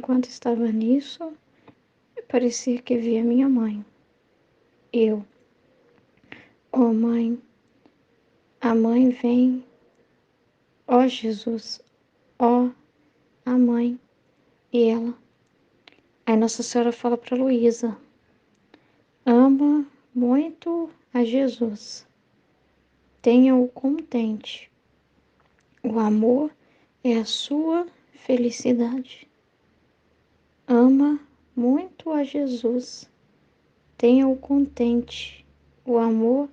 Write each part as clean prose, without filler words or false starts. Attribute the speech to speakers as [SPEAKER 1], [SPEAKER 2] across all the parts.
[SPEAKER 1] enquanto estava nisso, parecia que via minha mãe. Eu, ó mãe, a mãe vem, ó Jesus, ó a mãe e ela. Aí Nossa Senhora fala para Luísa: ama muito a Jesus, tenha-o contente. O amor é a sua felicidade. Ama muito a Jesus, tenha-o contente. O amor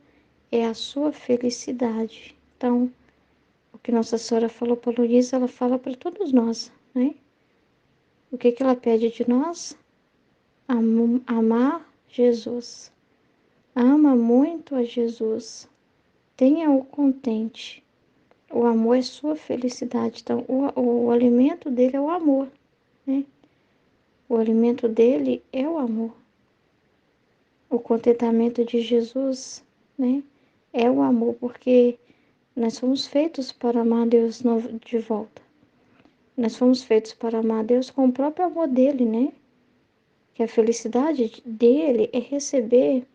[SPEAKER 1] é a sua felicidade. Então, o que Nossa Senhora falou para Luísa, ela fala para todos nós, né? O que ela pede de nós? Amar Jesus. Ama muito a Jesus. Tenha-o contente. O amor é sua felicidade. Então, o alimento dele é o amor, né? O alimento dele é o amor. O contentamento de Jesus, né? É o amor, porque nós fomos feitos para amar Deus de volta. Nós fomos feitos para amar Deus com o próprio amor dele, né? Que a felicidade dele é receber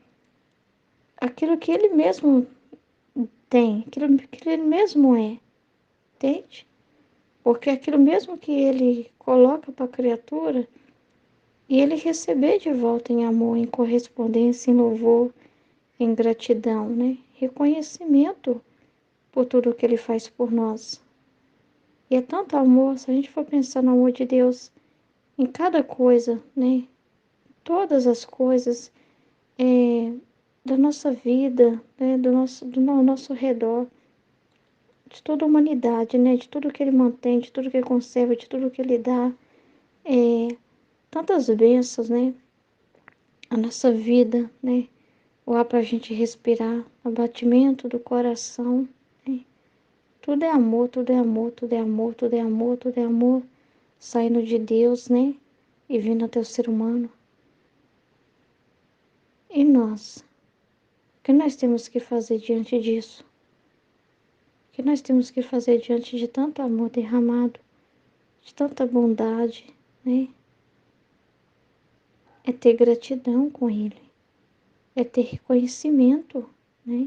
[SPEAKER 1] aquilo que ele mesmo tem, aquilo que ele mesmo é, entende? Porque aquilo mesmo que ele coloca para a criatura, e ele receber de volta em amor, em correspondência, em louvor, em gratidão, né? Reconhecimento por tudo que ele faz por nós. E é tanto amor, se a gente for pensar no amor de Deus em cada coisa, né? Todas as coisas da nossa vida, né? Do nosso redor, de toda a humanidade, né? De tudo que ele mantém, de tudo que ele conserva, de tudo que ele dá. Tantas bênçãos, né? A nossa vida, né? O ar para a gente respirar, o batimento do coração, né? Tudo é amor, tudo é amor, tudo é amor, tudo é amor, tudo é amor, saindo de Deus, né? E vindo até o ser humano. E nós? O que nós temos que fazer diante disso? O que nós temos que fazer diante de tanto amor derramado, de tanta bondade, né? É ter gratidão com Ele, é ter reconhecimento, né?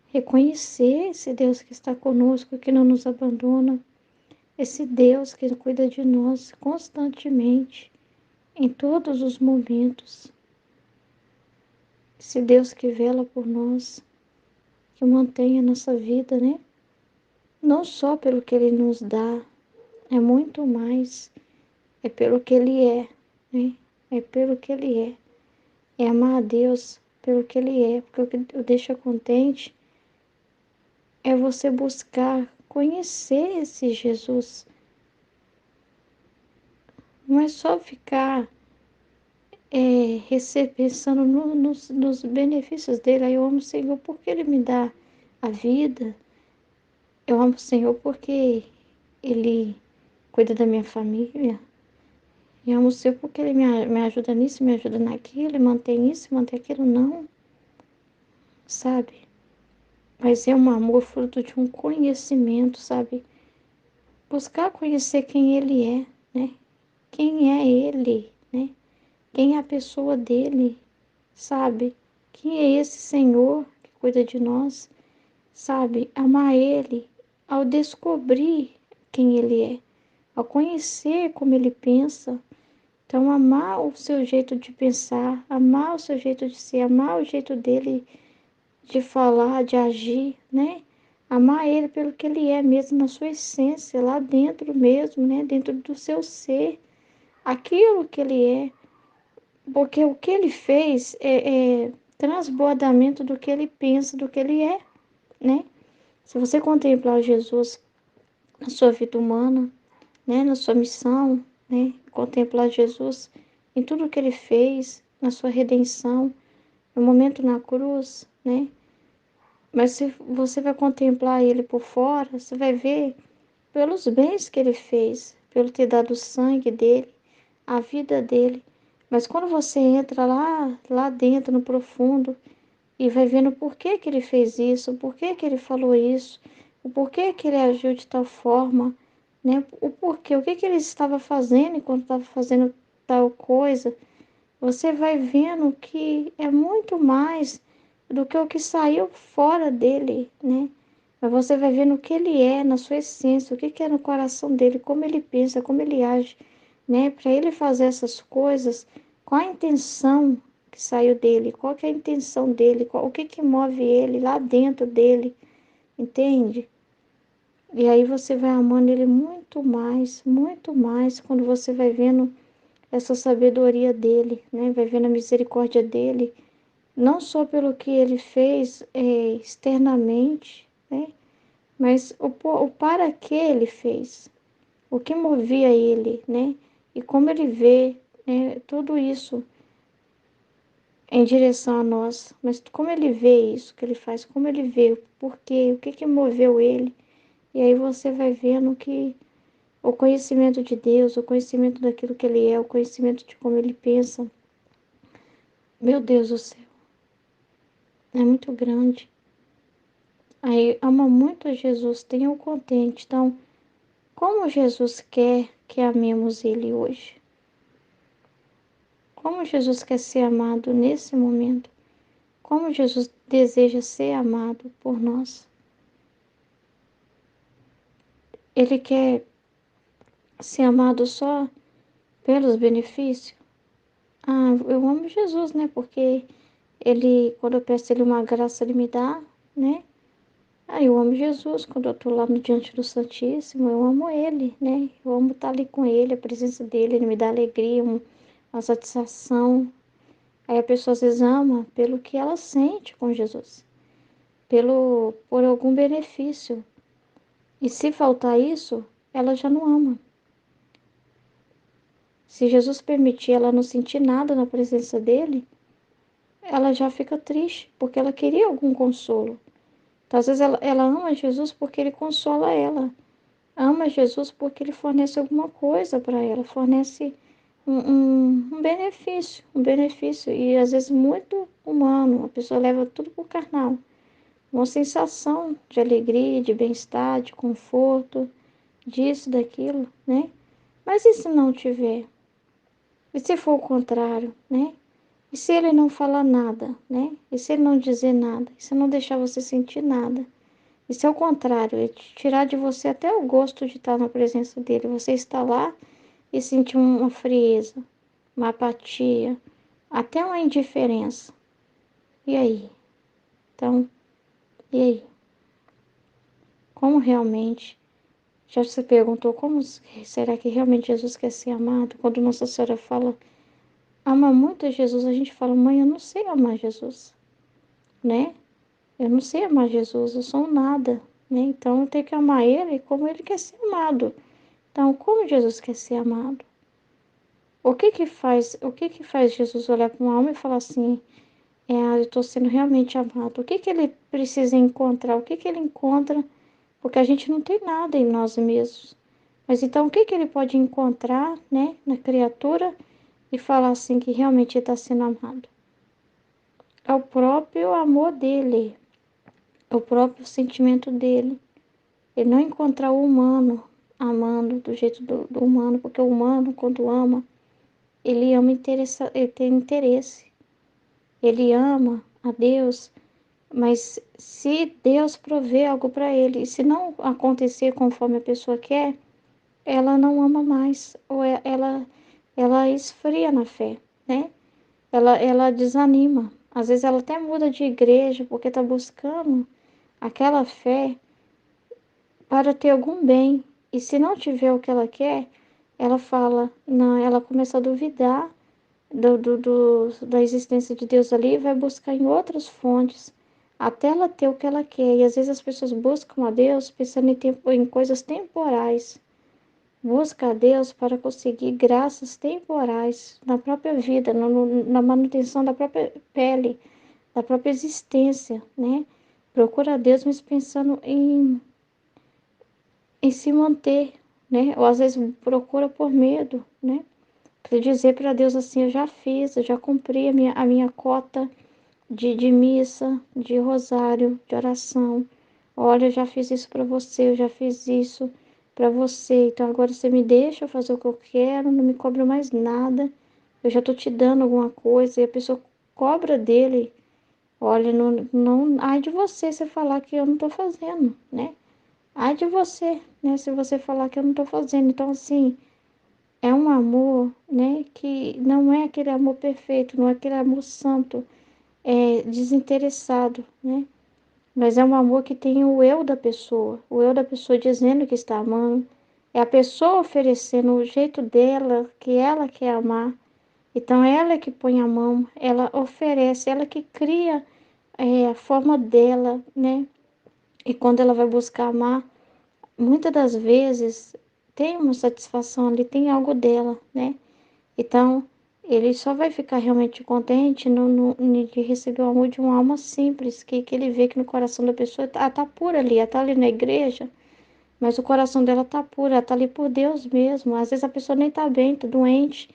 [SPEAKER 1] Reconhecer esse Deus que está conosco, que não nos abandona, esse Deus que cuida de nós constantemente, em todos os momentos. Esse Deus que vela por nós, que mantém a nossa vida, né? Não só pelo que Ele nos dá, é muito mais, é pelo que Ele é, né? É pelo que Ele é. É amar a Deus pelo que Ele é, porque o que o deixa contente é você buscar conhecer esse Jesus. Não é só ficar pensando nos benefícios dele. Aí eu amo o Senhor porque Ele me dá a vida. Eu amo o Senhor porque Ele cuida da minha família. Eu amo o Senhor porque Ele me ajuda nisso, me ajuda naquilo, mantém isso, mantém aquilo. Não, sabe? Mas é um amor fruto de um conhecimento, sabe? Buscar conhecer quem Ele é, né? Quem é Ele, né? Quem é a pessoa dele, sabe? Quem é esse Senhor que cuida de nós, sabe? Amar Ele ao descobrir quem Ele é, ao conhecer como Ele pensa. Então, amar o seu jeito de pensar, amar o seu jeito de ser, amar o jeito dele de falar, de agir, né? Amar Ele pelo que Ele é mesmo, na sua essência, lá dentro mesmo, né? Dentro do seu ser, aquilo que Ele é. Porque o que Ele fez é transbordamento do que Ele pensa, do que Ele é, né? Se você contemplar Jesus na sua vida humana, né? Na sua missão, né? Contemplar Jesus em tudo que Ele fez, na sua redenção, no momento na cruz, né? Mas se você vai contemplar Ele por fora, você vai ver pelos bens que Ele fez, pelo ter dado o sangue dele, a vida dele. Mas quando você entra lá dentro, no profundo, e vai vendo por que que Ele fez isso, por que que Ele falou isso, o porquê que Ele agiu de tal forma, né? O porquê, o que que ele estava fazendo enquanto estava fazendo tal coisa. Você vai vendo que é muito mais do que o que saiu fora dele, né? Mas você vai vendo o que ele é na sua essência, o que que é no coração dele, como ele pensa, como ele age, né? Para ele fazer essas coisas, qual a intenção que saiu dele, qual que é a intenção dele, o que que move ele lá dentro dele, entende? E aí você vai amando ele muito mais, quando você vai vendo essa sabedoria dele, né? Vai vendo a misericórdia dele, não só pelo que ele fez externamente, né? Mas o para que ele fez, o que movia ele, né? E como ele vê, né, tudo isso em direção a nós, mas como ele vê isso que ele faz, como ele vê, por quê, o que que moveu ele, e aí você vai vendo que o conhecimento de Deus, o conhecimento daquilo que ele é, o conhecimento de como ele pensa, meu Deus do céu, é muito grande. Aí ama muito a Jesus, tenha o contente. Então, como Jesus quer que amemos Ele hoje? Como Jesus quer ser amado nesse momento? Como Jesus deseja ser amado por nós? Ele quer ser amado só pelos benefícios? Ah, eu amo Jesus, né? Porque ele, quando eu peço ele uma graça, ele me dá, né? Ah, eu amo Jesus quando eu tô lá no diante do Santíssimo, eu amo ele, né? Eu amo estar ali com ele, a presença dele, ele me dá alegria, uma satisfação. Aí a pessoa às vezes ama pelo que ela sente com Jesus, por algum benefício. E se faltar isso, ela já não ama. Se Jesus permitir ela não sentir nada na presença dele, ela já fica triste, porque ela queria algum consolo. Então, às vezes ela ama Jesus porque ele consola ela. Ama Jesus porque ele fornece alguma coisa para ela, fornece um benefício, e às vezes muito humano, a pessoa leva tudo pro carnal, uma sensação de alegria, de bem-estar, de conforto, disso, daquilo, né? Mas e se não tiver? E se for o contrário, né? E se ele não falar nada, né? E se ele não dizer nada? E se não deixar você sentir nada? E se é o contrário, é tirar de você até o gosto de estar na presença dele, você está lá e sentir uma frieza, uma apatia, até uma indiferença. E aí? Então, e aí? Como realmente? Já se perguntou como será que realmente Jesus quer ser amado? Quando Nossa Senhora fala, ama muito a Jesus, a gente fala, mãe, eu não sei amar Jesus, né? Eu não sei amar Jesus, eu sou um nada, né? Então eu tenho que amar ele como ele quer ser amado. Então, como Jesus quer ser amado? O que que faz Jesus olhar para uma alma e falar assim, eu estou sendo realmente amado? O que que ele precisa encontrar? O que que ele encontra? Porque a gente não tem nada em nós mesmos. Mas então, o que que ele pode encontrar, né, na criatura e falar assim que realmente está sendo amado? É o próprio amor dele, é o próprio sentimento dele. Ele não encontrar o humano amando do jeito do humano, porque o humano, quando ama, ele ama ele tem interesse. Ele ama a Deus, mas se Deus prover algo para ele, e se não acontecer conforme a pessoa quer, ela não ama mais, ou ela esfria na fé, né? Ela desanima. Às vezes ela até muda de igreja porque está buscando aquela fé para ter algum bem. E se não tiver o que ela quer, ela fala, não, ela começa a duvidar da existência de Deus ali e vai buscar em outras fontes, até ela ter o que ela quer. E às vezes as pessoas buscam a Deus pensando em coisas temporais. Busca a Deus para conseguir graças temporais na própria vida, na manutenção da própria pele, da própria existência, né? Procura a Deus, mas pensando em se manter, né? Ou às vezes procura por medo, né? Para dizer para Deus assim, eu já fiz, eu já cumpri a minha cota de missa, de rosário, de oração. Olha, eu já fiz isso para você, eu já fiz isso. para você. Então agora você me deixa fazer o que eu quero, não me cobra mais nada. Eu já tô te dando alguma coisa e a pessoa cobra dele. Olha, não, ai de você se falar que eu não tô fazendo, né? Ai de você, né? Se você falar que eu não tô fazendo. Então, assim, é um amor, né? Que não é aquele amor perfeito, não é aquele amor santo, desinteressado, né? Mas é um amor que tem o eu da pessoa dizendo que está amando. É a pessoa oferecendo o jeito dela, que ela quer amar. Então, ela é que põe a mão, ela oferece, ela que cria a forma dela, né? E quando ela vai buscar amar, muitas das vezes tem uma satisfação ali, tem algo dela, né? Então, ele só vai ficar realmente contente de receber o amor de uma alma simples, que ele vê que no coração da pessoa tá pura ali, ela tá ali na igreja, mas o coração dela tá puro, ela tá ali por Deus mesmo. Às vezes a pessoa nem tá bem, tá doente,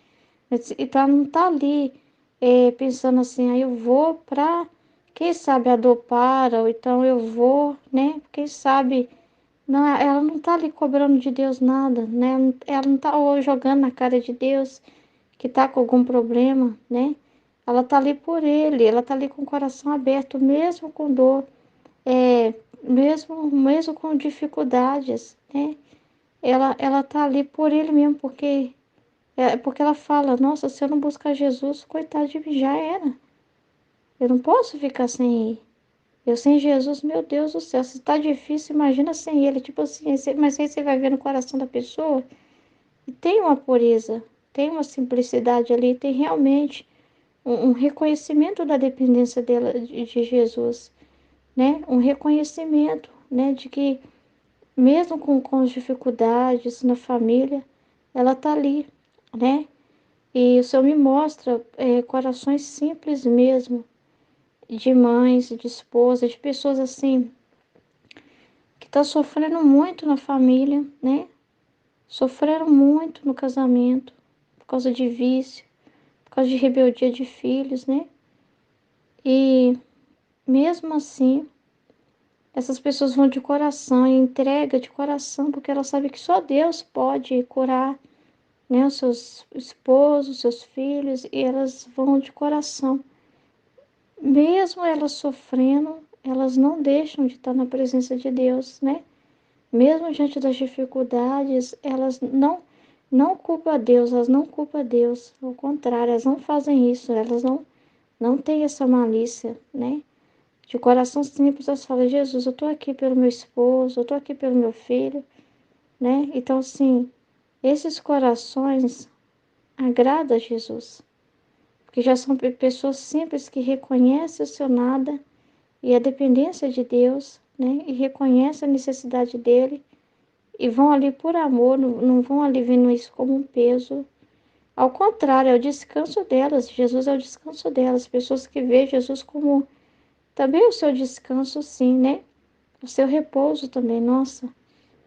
[SPEAKER 1] então ela não tá ali pensando assim, aí eu vou pra, quem sabe a dor para, ou então eu vou, né? Quem sabe não, ela não tá ali cobrando de Deus nada, né? Ela não tá ou jogando na cara de Deus que tá com algum problema, né? Ela tá ali por ele, ela tá ali com o coração aberto, mesmo com dor, mesmo com dificuldades, né? Ela tá ali por ele mesmo, porque ela fala, nossa, se eu não buscar Jesus, coitado de mim, já era. Eu não posso ficar sem ele. Eu sem Jesus, meu Deus do céu, se tá difícil, imagina sem ele. Tipo assim, mas aí você vai ver no coração da pessoa e tem uma pureza, tem uma simplicidade ali, tem realmente um reconhecimento da dependência dela de Jesus, né? Um reconhecimento, né, de que mesmo com as dificuldades na família, ela tá ali, né? E o Senhor me mostra corações simples mesmo, de mães, de esposas, de pessoas assim, que tá sofrendo muito na família, né? Sofreram muito no casamento, por causa de vício, por causa de rebeldia de filhos, né? E mesmo assim, essas pessoas vão de coração e entrega de coração, porque elas sabem que só Deus pode curar, né, os seus esposos, os seus filhos, e elas vão de coração. Mesmo elas sofrendo, elas não deixam de estar na presença de Deus, né? Mesmo diante das dificuldades, elas não culpam a Deus, elas não culpam a Deus. Ao contrário, elas não fazem isso, elas não têm essa malícia, né? De coração simples, elas falam, Jesus, eu tô aqui pelo meu esposo, eu tô aqui pelo meu filho, né? Então, assim, esses corações agradam a Jesus, porque já são pessoas simples que reconhecem o seu nada e a dependência de Deus, né? E reconhecem a necessidade dele e vão ali por amor, não vão ali vendo isso como um peso. Ao contrário, é o descanso delas. Jesus é o descanso delas. Pessoas que veem Jesus como também o seu descanso, sim, né? O seu repouso também. Nossa,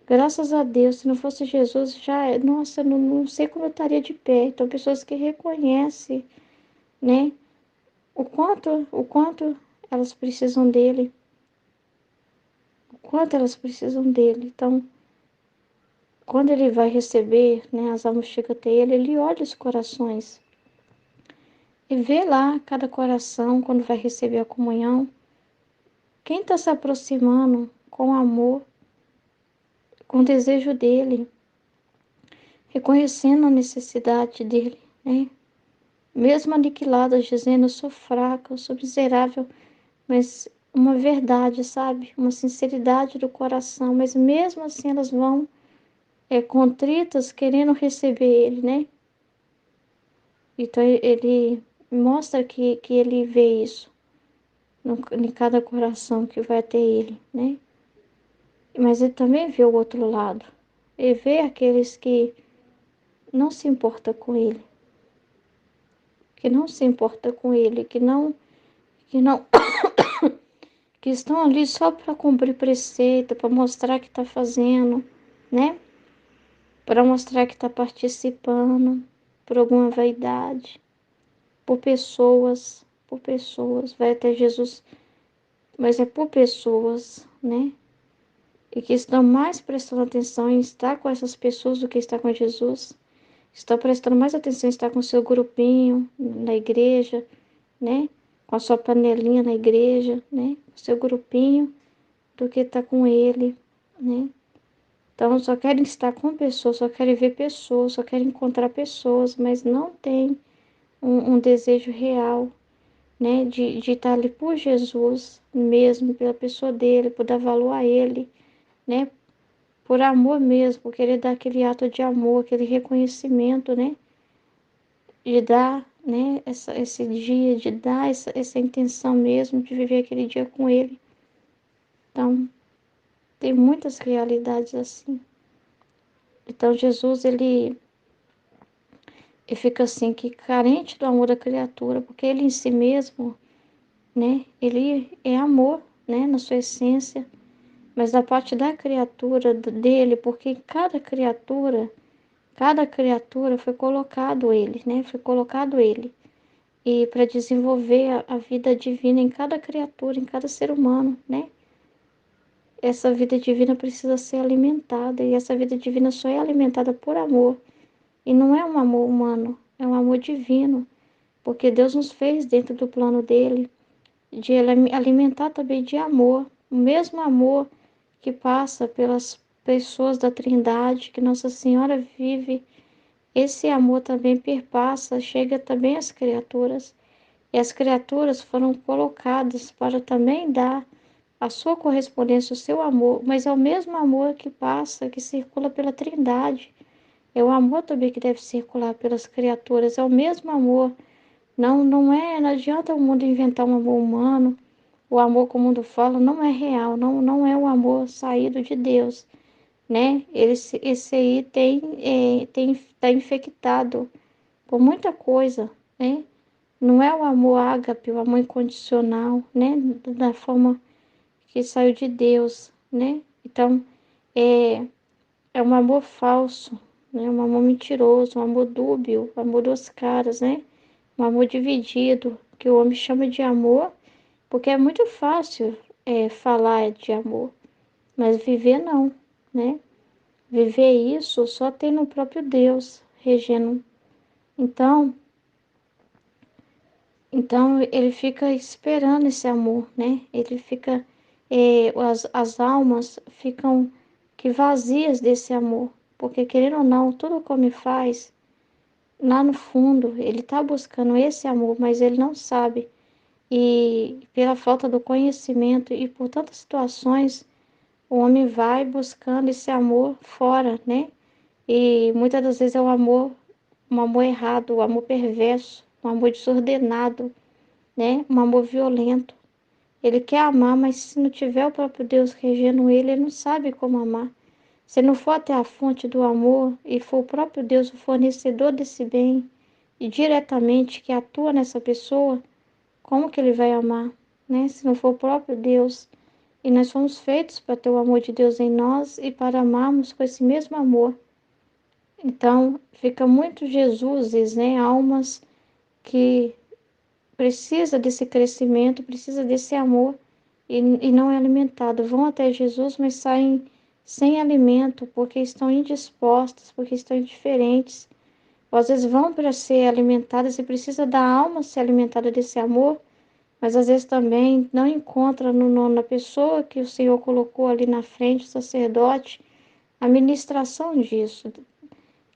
[SPEAKER 1] graças a Deus, se não fosse Jesus, nossa, não sei como eu estaria de pé. Então, pessoas que reconhecem, né? O quanto elas precisam dele, o quanto elas precisam dele. Então, quando ele vai receber, né, as almas chegam até ele, ele olha os corações e vê lá cada coração quando vai receber a comunhão. Quem está se aproximando com amor, com desejo dele, reconhecendo a necessidade dele, né? Mesmo aniquiladas, dizendo, eu sou fraca, eu sou miserável, mas uma verdade, sabe? Uma sinceridade do coração, mas mesmo assim elas vão contritas, querendo receber ele, né? Então ele mostra que ele vê isso em cada coração que vai até ele, né? Mas ele também vê o outro lado. Ele vê aqueles que não se importam com ele, que não se importa com ele, que não, que estão ali só para cumprir preceito, para mostrar que está fazendo, né? Para mostrar que está participando por alguma vaidade, por pessoas, vai até Jesus, mas é por pessoas, né? e que estão mais prestando atenção em estar com essas pessoas do que estar com Jesus. Estão prestando mais atenção em estar com o seu grupinho na igreja, né? Com a sua panelinha na igreja, né? Com o seu grupinho, do que estar com ele, né? Então, só querem estar com pessoas, só querem ver pessoas, só querem encontrar pessoas, mas não tem um desejo real, né? De estar ali por Jesus mesmo, pela pessoa dele, por dar valor a ele, né? Por amor mesmo, por querer dar aquele ato de amor, aquele reconhecimento, né? De dar, né? Esse dia, de dar essa intenção mesmo de viver aquele dia com ele. Então, tem muitas realidades assim. Então, Jesus, ele fica assim, que carente do amor da criatura, porque ele em si mesmo, né? Ele é amor, né? Na sua essência. Mas da parte da criatura dele, porque cada criatura foi colocado ele, né? Foi colocado ele. E para desenvolver a vida divina em cada criatura, em cada ser humano, né? Essa vida divina precisa ser alimentada, e essa vida divina só é alimentada por amor. E não é um amor humano, é um amor divino, porque Deus nos fez dentro do plano dele, de alimentar também de amor, o mesmo amor que passa pelas pessoas da Trindade, que Nossa Senhora vive. Esse amor também perpassa, chega também às criaturas. E as criaturas foram colocadas para também dar a sua correspondência, o seu amor, mas é o mesmo amor que passa, que circula pela Trindade. É o amor também que deve circular pelas criaturas, é o mesmo amor. Não adianta o mundo inventar um amor humano. O amor que o mundo fala não é real, não é o amor saído de Deus, né? Esse aí tá infectado por muita coisa, né? Não é o amor ágape, o amor incondicional, né? Da forma que saiu de Deus, né? Então, é, é um amor falso, né? Um amor mentiroso, um amor dúbio, um amor dos caras, né? Um amor dividido, que o homem chama de amor, porque é muito fácil falar de amor, mas viver não, né? Viver isso só tem no próprio Deus regendo. Então, então ele fica esperando esse amor, né? Ele fica, as almas ficam que vazias desse amor, porque querendo ou não, tudo que o homem faz, lá no fundo, ele está buscando esse amor, mas ele não sabe. E pela falta do conhecimento e por tantas situações, o homem vai buscando esse amor fora, né? E muitas das vezes é um amor errado, um amor perverso, um amor desordenado, né? Um amor violento. Ele quer amar, mas se não tiver o próprio Deus regendo ele, ele não sabe como amar. Se não for até a fonte do amor e for o próprio Deus o fornecedor desse bem e diretamente que atua nessa pessoa, como que ele vai amar, né? Se não for o próprio Deus. E nós fomos feitos para ter o amor de Deus em nós e para amarmos com esse mesmo amor. Então, fica muito Jesuses, né? Almas que precisa desse crescimento, precisa desse amor e não é alimentado. Vão até Jesus, mas saem sem alimento, porque estão indispostas, porque estão indiferentes. Ou às vezes vão para ser alimentadas e precisa da alma ser alimentada desse amor, mas às vezes também não encontra na pessoa que o Senhor colocou ali na frente, o sacerdote, a ministração disso,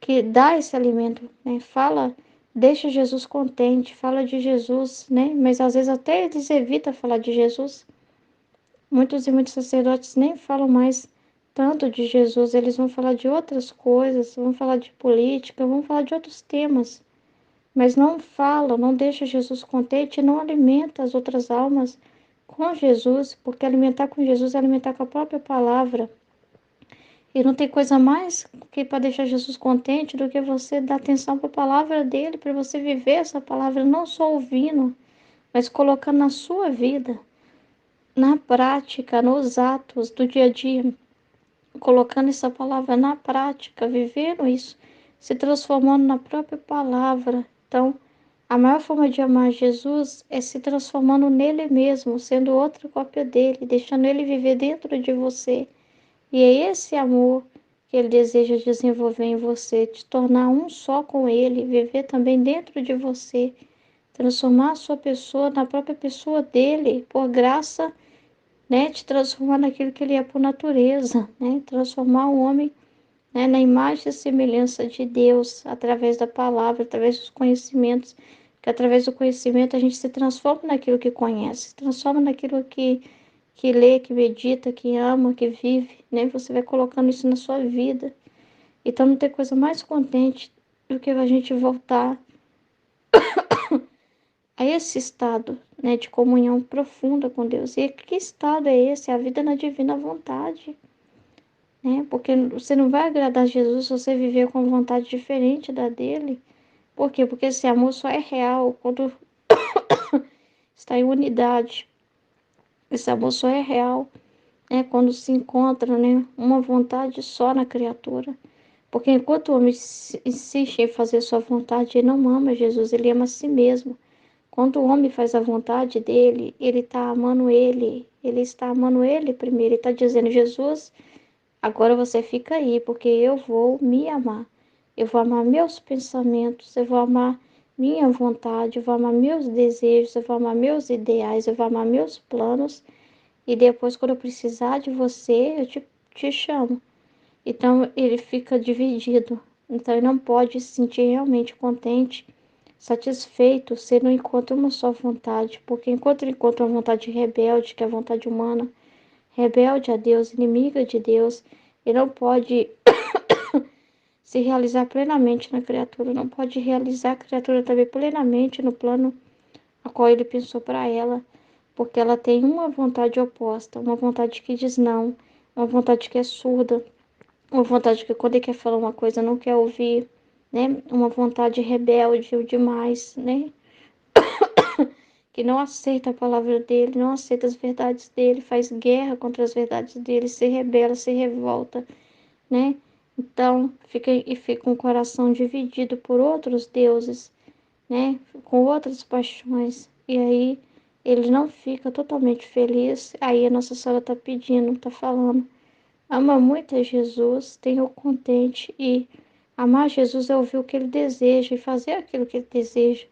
[SPEAKER 1] que dá esse alimento, né? Fala, deixa Jesus contente, fala de Jesus, né? Mas às vezes até eles evitam falar de Jesus. Muitos e muitos sacerdotes nem falam mais tanto de Jesus, eles vão falar de outras coisas, vão falar de política, vão falar de outros temas, mas não falam, não deixa Jesus contente, não alimenta as outras almas com Jesus, porque alimentar com Jesus é alimentar com a própria palavra. E não tem coisa mais que para deixar Jesus contente do que você dar atenção para a palavra dele, para você viver essa palavra, não só ouvindo, mas colocando na sua vida, na prática, nos atos do dia a dia, colocando essa palavra na prática, vivendo isso, se transformando na própria palavra. Então, a maior forma de amar Jesus é se transformando nele mesmo, sendo outra cópia dele, deixando ele viver dentro de você E é esse amor que ele deseja desenvolver em você, te tornar um só com ele, viver também dentro de você, transformar a sua pessoa na própria pessoa dele, por graça, né, te transformar naquilo que ele é por natureza, né, transformar o homem, né, na imagem e semelhança de Deus, através da palavra, através dos conhecimentos, que através do conhecimento a gente se transforma naquilo que conhece, se transforma naquilo que lê, que medita, que ama, que vive, né? Você vai colocando isso na sua vida. Então não tem coisa mais contente do que a gente voltar a esse estado, né, de comunhão profunda com Deus. E que estado é esse? A vida na divina vontade, né? Porque você não vai agradar a Jesus se você viver com vontade diferente da dele. Por quê? Porque esse amor só é real quando está em unidade. Esse amor só é real, né, quando se encontra, né, uma vontade só na criatura. Porque enquanto o homem insiste em fazer sua vontade, ele não ama Jesus, ele ama a si mesmo. Quando o homem faz a vontade dele, ele está amando ele está amando ele primeiro, ele está dizendo, Jesus, agora você fica aí, porque eu vou me amar. Eu vou amar meus pensamentos, eu vou amar minha vontade, eu vou amar meus desejos, eu vou amar meus ideais, eu vou amar meus planos. E depois, quando eu precisar de você, eu te chamo. Então, ele fica dividido. Então, ele não pode se sentir realmente contente, satisfeito, se ele não encontra uma só vontade. Porque enquanto ele encontra uma vontade rebelde, que é a vontade humana, rebelde a Deus, inimiga de Deus, ele não pode se realizar plenamente na criatura, não pode realizar a criatura também plenamente no plano a qual ele pensou para ela, porque ela tem uma vontade oposta, uma vontade que diz não, uma vontade que é surda, uma vontade que quando ele quer falar uma coisa não quer ouvir, né? Uma vontade rebelde demais, né? Que não aceita a palavra dele, não aceita as verdades dele, faz guerra contra as verdades dele, se rebela, se revolta, né? Então, fica um coração dividido por outros deuses, né? Com outras paixões. E aí ele não fica totalmente feliz. Aí a Nossa Senhora está pedindo, está falando. Ama muito a Jesus, tenha-o contente. E amar Jesus é ouvir o que ele deseja e fazer aquilo que ele deseja.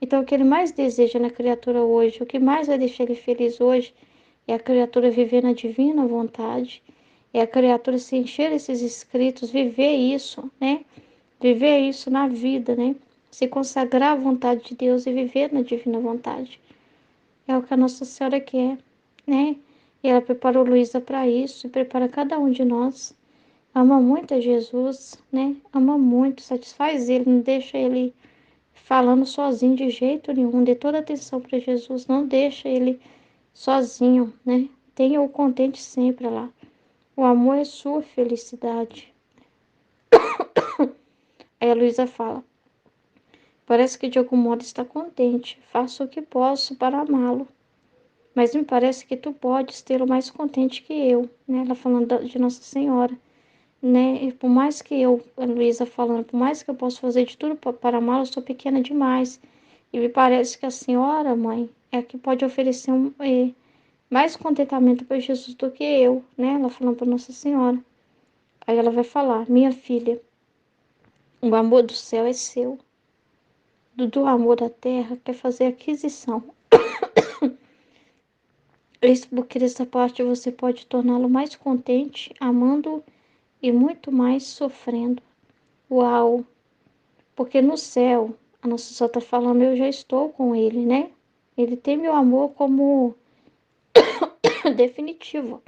[SPEAKER 1] Então, o que ele mais deseja na criatura hoje, o que mais vai deixar ele feliz hoje, é a criatura viver na divina vontade, é a criatura se encher desses escritos, viver isso, né? Viver isso na vida, né? Se consagrar à vontade de Deus e viver na divina vontade. É o que a Nossa Senhora quer, né? E ela preparou Luísa para isso, e prepara cada um de nós. Ama muito a Jesus, né? Ama muito, satisfaz ele, não deixa ele falando sozinho de jeito nenhum. Dê toda atenção para Jesus, não deixa ele sozinho, né? Tenha-o contente sempre lá. O amor é sua felicidade. Aí a Luísa fala: parece que de algum modo está contente. Faço o que posso para amá-lo. Mas me parece que tu podes tê-lo mais contente que eu, né? Ela falando de Nossa Senhora, né? E por mais que eu, a Luísa falando, por mais que eu possa fazer de tudo para amá-lo, eu sou pequena demais. E me parece que a senhora, mãe, é a que pode oferecer mais contentamento para Jesus do que eu, né? Ela falando para Nossa Senhora. Aí ela vai falar: minha filha, o amor do céu é seu. Do amor da terra quer fazer aquisição. Eis porque dessa parte você pode torná-lo mais contente, amando e muito mais sofrendo. Uau! Porque no céu, a Nossa Senhora está falando, eu já estou com ele, né? Ele tem meu amor como definitivo.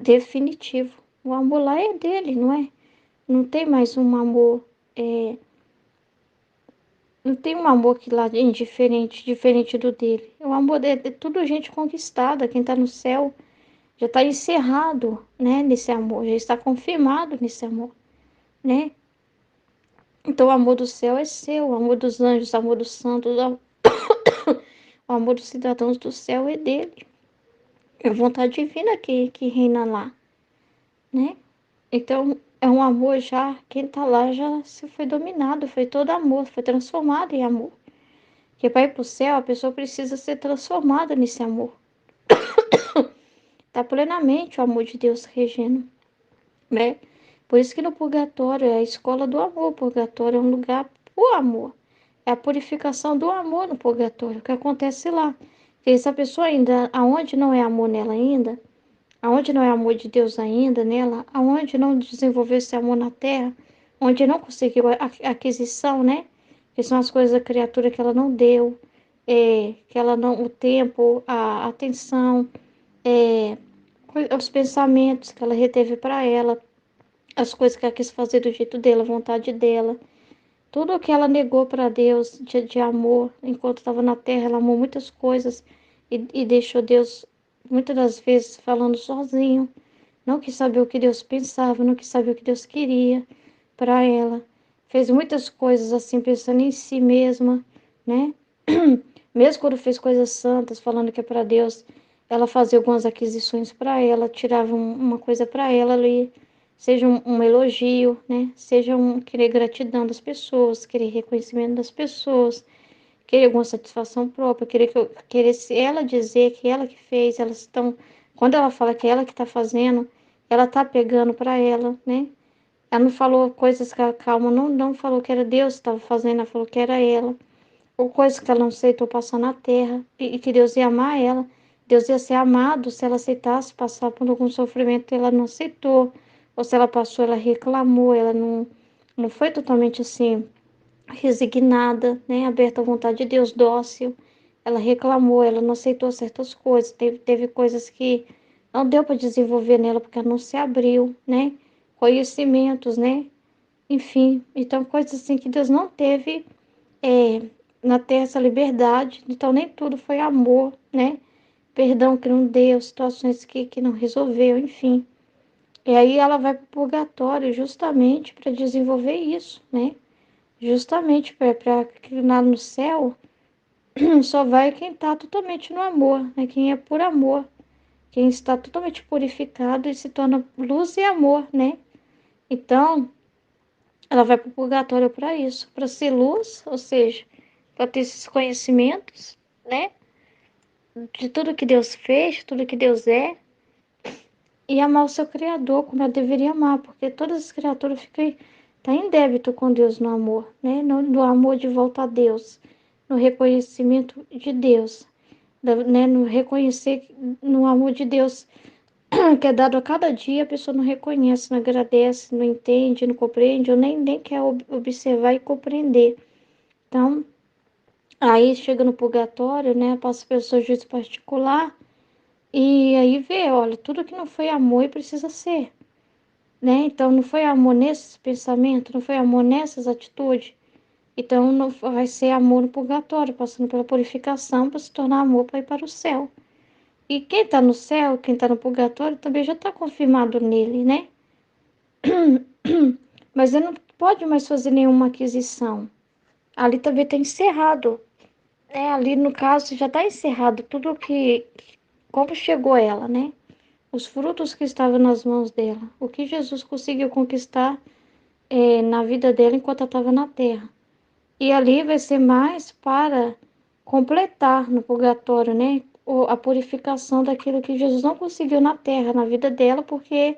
[SPEAKER 1] Definitivo. O amor lá é dele, não é? Não tem mais um amor. Não tem um amor que lá é indiferente, diferente do dele. O amor dele é tudo gente conquistada. Quem está no céu já está encerrado, né? Nesse amor, já está confirmado nesse amor, né? Então o amor do céu é seu, o amor dos anjos, o amor dos santos, o amor dos cidadãos do céu é dele. É a vontade divina que reina lá, né? Então, é um amor já, quem tá lá já se foi dominado, foi todo amor, foi transformado em amor. Porque para ir pro céu, a pessoa precisa ser transformada nesse amor. Está plenamente o amor de Deus regendo, né? Por isso que no purgatório é a escola do amor. O purgatório é um lugar pro amor. É a purificação do amor no purgatório, o que acontece lá. Porque se a pessoa ainda, aonde não é amor nela ainda, aonde não é amor de Deus ainda nela, aonde não desenvolveu esse amor na terra, onde não conseguiu a aquisição, né? Que são as coisas da criatura que ela não deu, que ela não, o tempo, a atenção, é, os pensamentos que ela reteve para ela, as coisas que ela quis fazer do jeito dela, a vontade dela. Tudo o que ela negou para Deus de amor, enquanto estava na terra, ela amou muitas coisas e deixou Deus, muitas das vezes, falando sozinho. Não quis saber o que Deus pensava, não quis saber o que Deus queria para ela. Fez muitas coisas assim, pensando em si mesma, né? Mesmo quando fez coisas santas, falando que é para Deus, ela fazia algumas aquisições para ela, tirava uma coisa para ela ali, seja um elogio, né? Seja querer gratidão das pessoas, querer reconhecimento das pessoas, querer alguma satisfação própria, querer se ela dizer que ela que fez, elas estão, quando ela fala que é ela que está fazendo, ela tá pegando para ela, né? Ela não falou coisas que ela, calma, não falou que era Deus que estava fazendo, ela falou que era ela, ou coisas que ela não aceitou passar na terra, e que Deus ia amar ela, Deus ia ser amado se ela aceitasse passar por algum sofrimento que ela não aceitou, ou se ela passou, ela reclamou, ela não foi totalmente assim resignada, né, aberta à vontade de Deus, dócil. Ela reclamou, ela não aceitou certas coisas, teve coisas que não deu para desenvolver nela porque ela não se abriu, né? Conhecimentos, né? Enfim, então coisas assim que Deus não teve é, na terra essa liberdade, então nem tudo foi amor, né? Perdão que não deu, situações que não resolveu, enfim. E aí ela vai para o purgatório justamente para desenvolver isso, né? Justamente para que lá no céu só vai quem está totalmente no amor, né? Quem é por amor, quem está totalmente purificado e se torna luz e amor, né? Então, ela vai para o purgatório para isso, para ser luz, ou seja, para ter esses conhecimentos, né? De tudo que Deus fez, tudo que Deus é, e amar o seu Criador como ela deveria amar, porque todas as criaturas ficam tá em débito com Deus no amor, né? No amor de volta a Deus, no reconhecimento de Deus, né? No reconhecer no amor de Deus que é dado a cada dia, a pessoa não reconhece, não agradece, não entende, não compreende, ou nem quer observar e compreender. Então, aí chega no purgatório, né? Passa pelo seu juízo particular e aí vê, olha, tudo que não foi amor precisa ser, né? Então, não foi amor nesses pensamentos, não foi amor nessas atitudes. Então, não vai ser amor no purgatório, passando pela purificação para se tornar amor para ir para o céu. E quem está no céu, quem está no purgatório, também já está confirmado nele, né? Mas ele não pode mais fazer nenhuma aquisição. Ali também está encerrado, né? Ali, no caso, já está encerrado tudo como chegou ela, né? Os frutos que estavam nas mãos dela. O que Jesus conseguiu conquistar na vida dela enquanto ela estava na terra. E ali vai ser mais para completar no purgatório, né? A purificação daquilo que Jesus não conseguiu na terra, na vida dela, porque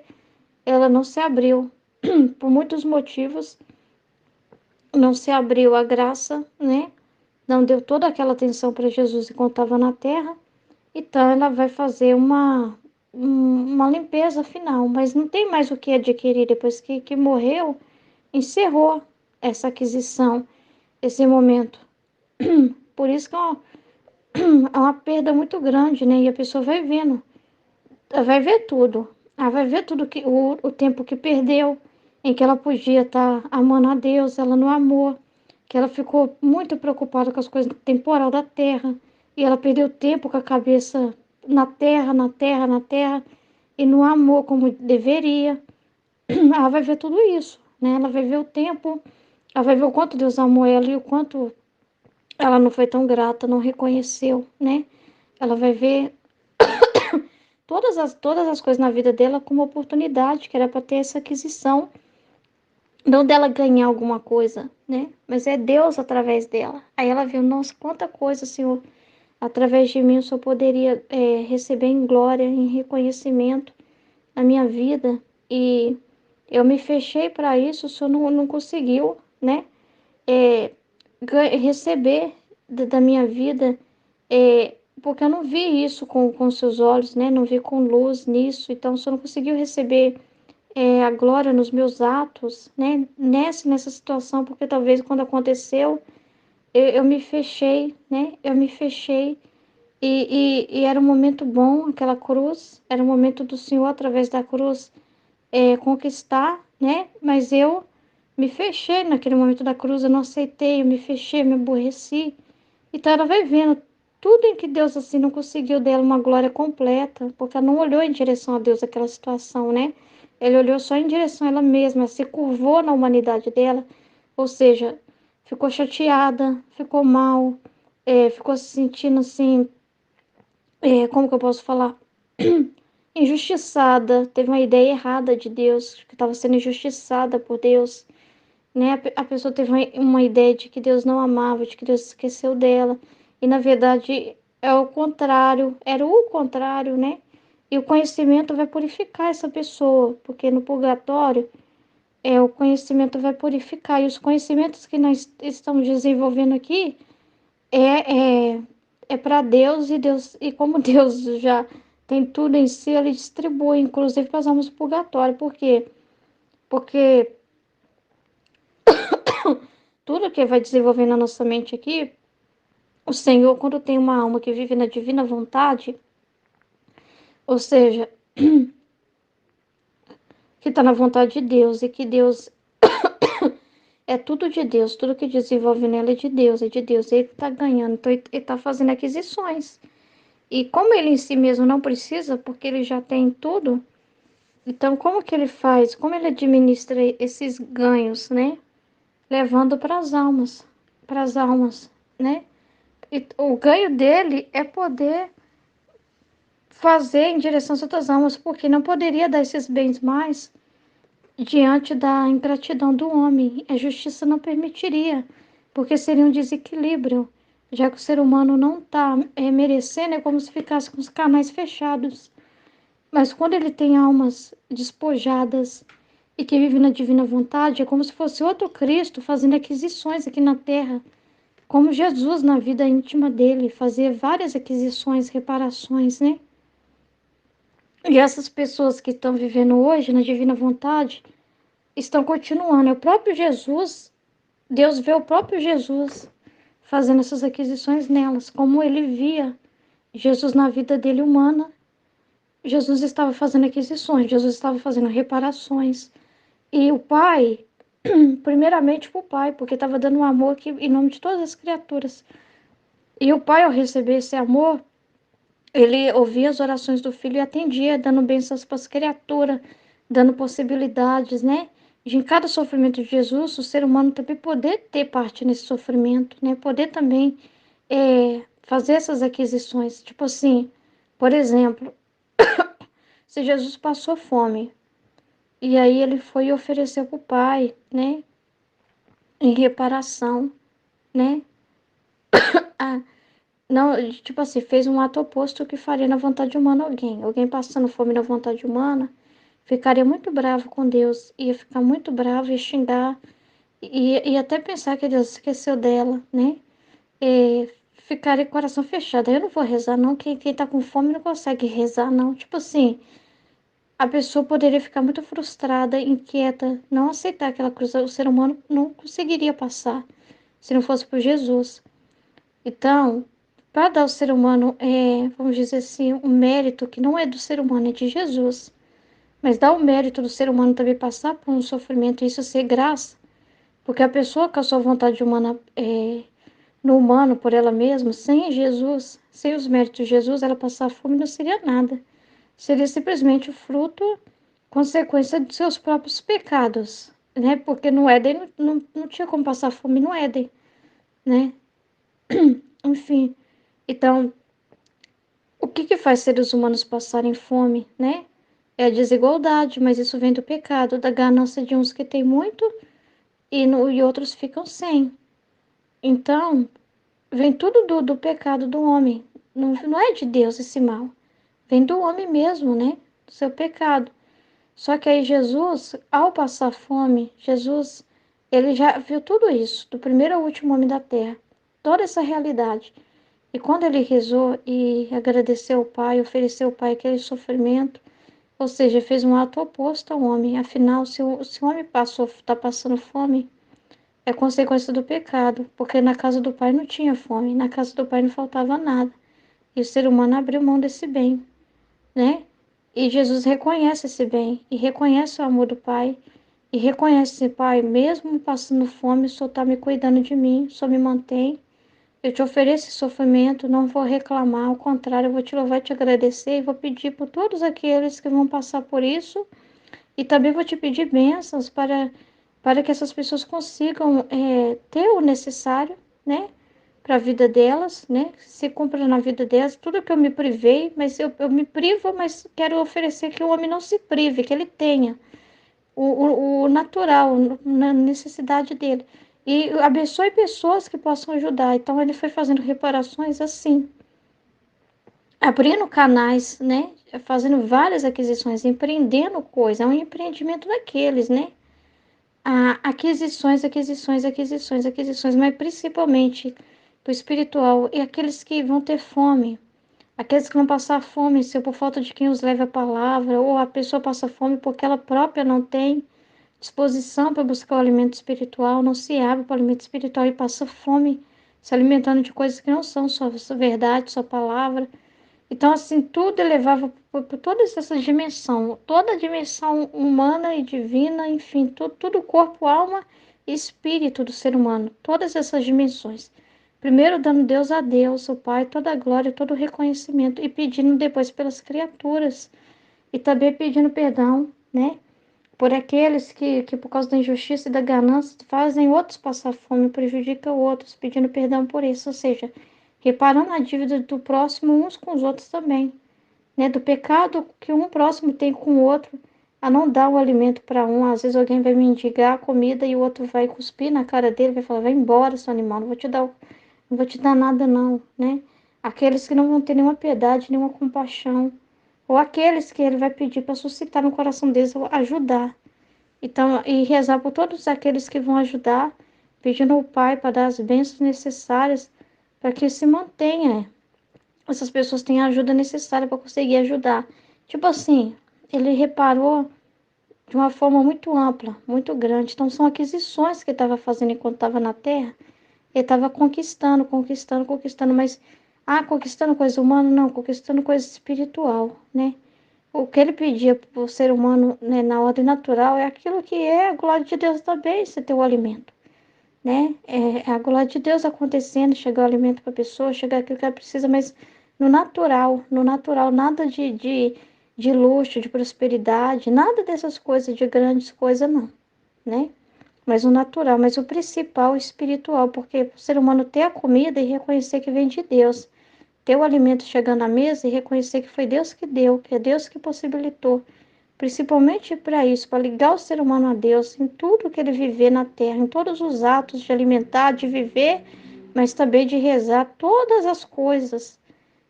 [SPEAKER 1] ela não se abriu. Por muitos motivos, não se abriu a graça, né? Não deu toda aquela atenção para Jesus enquanto estava na terra. Então, ela vai fazer uma limpeza final, mas não tem mais o que adquirir depois que morreu, encerrou essa aquisição, esse momento. Por isso que é uma perda muito grande, né? E a pessoa vai vendo, ela vai ver tudo. Ela vai ver tudo que o tempo que perdeu, em que ela podia estar amando a Deus, ela não amou, que ela ficou muito preocupada com as coisas temporal da terra, e ela perdeu tempo com a cabeça na terra, na terra, na terra, e não amou como deveria. Ela vai ver tudo isso, né? Ela vai ver o tempo, ela vai ver o quanto Deus amou ela e o quanto ela não foi tão grata, não reconheceu, né? Ela vai ver todas as coisas na vida dela como oportunidade, que era para ter essa aquisição, não dela ganhar alguma coisa, né? Mas é Deus através dela. Aí ela viu, nossa, quanta coisa, Senhor, através de mim o Senhor poderia receber em glória, em reconhecimento na minha vida. E eu me fechei para isso, o Senhor não conseguiu, né? Receber da minha vida, porque eu não vi isso com seus olhos, né? Não vi com luz nisso, então o Senhor não conseguiu receber a glória nos meus atos, né? Nessa situação, porque talvez quando aconteceu, eu me fechei, né? Eu me fechei e era um momento bom, aquela cruz, era um momento do Senhor através da cruz conquistar, né? Mas eu me fechei naquele momento da cruz, eu não aceitei, eu me fechei, eu me aborreci. Então ela vai vendo tudo em que Deus assim não conseguiu dela uma glória completa, porque ela não olhou em direção a Deus aquela situação, né? Ela olhou só em direção a ela mesma, se curvou na humanidade dela, ou seja, ficou chateada, ficou mal, ficou se sentindo assim, como que eu posso falar? Injustiçada, teve uma ideia errada de Deus, que estava sendo injustiçada por Deus, né? A pessoa teve uma ideia de que Deus não amava, de que Deus esqueceu dela, e na verdade é o contrário, era o contrário, né? E o conhecimento vai purificar essa pessoa, porque no purgatório o conhecimento vai purificar, e os conhecimentos que nós estamos desenvolvendo aqui é, é, é para Deus, e como Deus já tem tudo em si, ele distribui, inclusive para as almas do purgatório. Por quê? Porque tudo que vai desenvolvendo na nossa mente aqui, o Senhor, quando tem uma alma que vive na divina vontade, ou seja, que está na vontade de Deus, e que Deus é tudo de Deus, tudo que desenvolve nela é de Deus, é de Deus, ele está ganhando, então ele está fazendo aquisições. E como ele em si mesmo não precisa, porque ele já tem tudo, então como que ele faz? Como ele administra esses ganhos, né? Levando para as almas, né? E o ganho dele é poder fazer em direção às outras almas, porque não poderia dar esses bens mais diante da ingratidão do homem. A justiça não permitiria, porque seria um desequilíbrio, já que o ser humano não está merecendo, é como se ficasse com os canais fechados. Mas quando ele tem almas despojadas e que vive na divina vontade, é como se fosse outro Cristo fazendo aquisições aqui na terra, como Jesus na vida íntima dele, fazia várias aquisições, reparações, né? E essas pessoas que estão vivendo hoje na divina vontade estão continuando. É o próprio Jesus, Deus vê o próprio Jesus fazendo essas aquisições nelas, como ele via Jesus na vida dele humana. Jesus estava fazendo aquisições, Jesus estava fazendo reparações. E o Pai, primeiramente para o Pai, porque estava dando um amor aqui em nome de todas as criaturas. E o Pai, ao receber esse amor, ele ouvia as orações do Filho e atendia, dando bênçãos para as criaturas, dando possibilidades, né? De em cada sofrimento de Jesus, o ser humano também poder ter parte nesse sofrimento, né? Poder também fazer essas aquisições. Tipo assim, por exemplo, se Jesus passou fome, e aí ele foi e ofereceu para o Pai, né? Em reparação, né? Ah, não, tipo assim, fez um ato oposto que faria na vontade humana alguém. Alguém passando fome na vontade humana, ficaria muito bravo com Deus, ia ficar muito bravo e xingar, e até pensar que Deus esqueceu dela, né? E ficaria com o coração fechado. Eu não vou rezar, não. Quem tá com fome não consegue rezar, não. Tipo assim, a pessoa poderia ficar muito frustrada, inquieta, não aceitar aquela cruz. O ser humano não conseguiria passar se não fosse por Jesus. Então, para dar ao ser humano, vamos dizer assim, um mérito que não é do ser humano, é de Jesus, mas dá o mérito do ser humano também passar por um sofrimento e isso ser graça, porque a pessoa com a sua vontade humana no humano por ela mesma, sem Jesus, sem os méritos de Jesus, ela passar fome não seria nada. Seria simplesmente o fruto, consequência de seus próprios pecados, né? Porque no Éden não tinha como passar fome no Éden, né? Enfim, então, o que faz seres humanos passarem fome, né? É a desigualdade, mas isso vem do pecado, da ganância de uns que têm muito e outros ficam sem. Então, vem tudo do pecado do homem, não é de Deus esse mal. Vem do homem mesmo, né? Do seu pecado. Só que aí Jesus, ao passar fome, Jesus, ele já viu tudo isso, do primeiro ao último homem da terra, toda essa realidade. E quando ele rezou e agradeceu ao Pai, ofereceu ao Pai aquele sofrimento, ou seja, fez um ato oposto ao homem. Afinal, se o homem está passando fome, é consequência do pecado, porque na casa do Pai não tinha fome, na casa do Pai não faltava nada. E o ser humano abriu mão desse bem, né? E Jesus reconhece esse bem, e reconhece o amor do Pai, e reconhece, Pai, mesmo passando fome, o Senhor está me cuidando de mim, o Senhor me mantém. Eu te ofereço esse sofrimento, não vou reclamar, ao contrário, eu vou te louvar e te agradecer, e vou pedir por todos aqueles que vão passar por isso, e também vou te pedir bênçãos para que essas pessoas consigam ter o necessário, né? Para a vida delas, né? Se cumpra na vida delas, tudo que eu me privei, mas eu me privo, mas quero oferecer que o homem não se prive, que ele tenha o natural, na necessidade dele. E abençoe pessoas que possam ajudar. Então, ele foi fazendo reparações assim, abrindo canais, né? Fazendo várias aquisições, empreendendo coisas. É um empreendimento daqueles, né? Aquisições, aquisições, aquisições, aquisições, mas principalmente do espiritual. E aqueles que vão ter fome, aqueles que vão passar fome, se por falta de quem os leve a palavra, ou a pessoa passa fome porque ela própria não tem disposição para buscar o alimento espiritual, não se abre para o alimento espiritual e passa fome, se alimentando de coisas que não são sua verdade, sua palavra. Então, assim, tudo elevava por toda essa dimensão, toda a dimensão humana e divina, enfim, tudo corpo, alma e espírito do ser humano, todas essas dimensões. Primeiro dando Deus a Deus, o Pai, toda a glória, todo o reconhecimento, e pedindo depois pelas criaturas, e também pedindo perdão, né? Por aqueles que por causa da injustiça e da ganância, fazem outros passar fome, prejudicam outros, pedindo perdão por isso, ou seja, reparando a dívida do próximo uns com os outros também, né? Do pecado que um próximo tem com o outro, a não dar o alimento para um. Às vezes alguém vai mendigar a comida e o outro vai cuspir na cara dele, vai falar, vai embora, seu animal, não vou te dar nada não, né? Aqueles que não vão ter nenhuma piedade, nenhuma compaixão, ou aqueles que ele vai pedir para suscitar no coração deles, ajudar. Então, e rezar por todos aqueles que vão ajudar, pedindo ao Pai para dar as bênçãos necessárias para que se mantenha, essas pessoas têm a ajuda necessária para conseguir ajudar. Tipo assim, ele reparou de uma forma muito ampla, muito grande. Então, são aquisições que ele estava fazendo enquanto estava na Terra. Ele estava conquistando, conquistando, conquistando, mas, conquistando coisa humana? Não, conquistando coisa espiritual, né? O que ele pedia para o ser humano, né, na ordem natural é aquilo que é a glória de Deus também, você ter o alimento, né? É a glória de Deus acontecendo, chegar o alimento para a pessoa, chegar aquilo que ela precisa, mas no natural, nada de luxo, de prosperidade, nada dessas coisas, de grandes coisas, não, né? Mas o natural, mas o principal, o espiritual, porque o ser humano ter a comida e reconhecer que vem de Deus, ter o alimento chegando à mesa e reconhecer que foi Deus que deu, que é Deus que possibilitou, principalmente para isso, para ligar o ser humano a Deus em tudo que ele viver na terra, em todos os atos de alimentar, de viver, mas também de rezar, todas as coisas,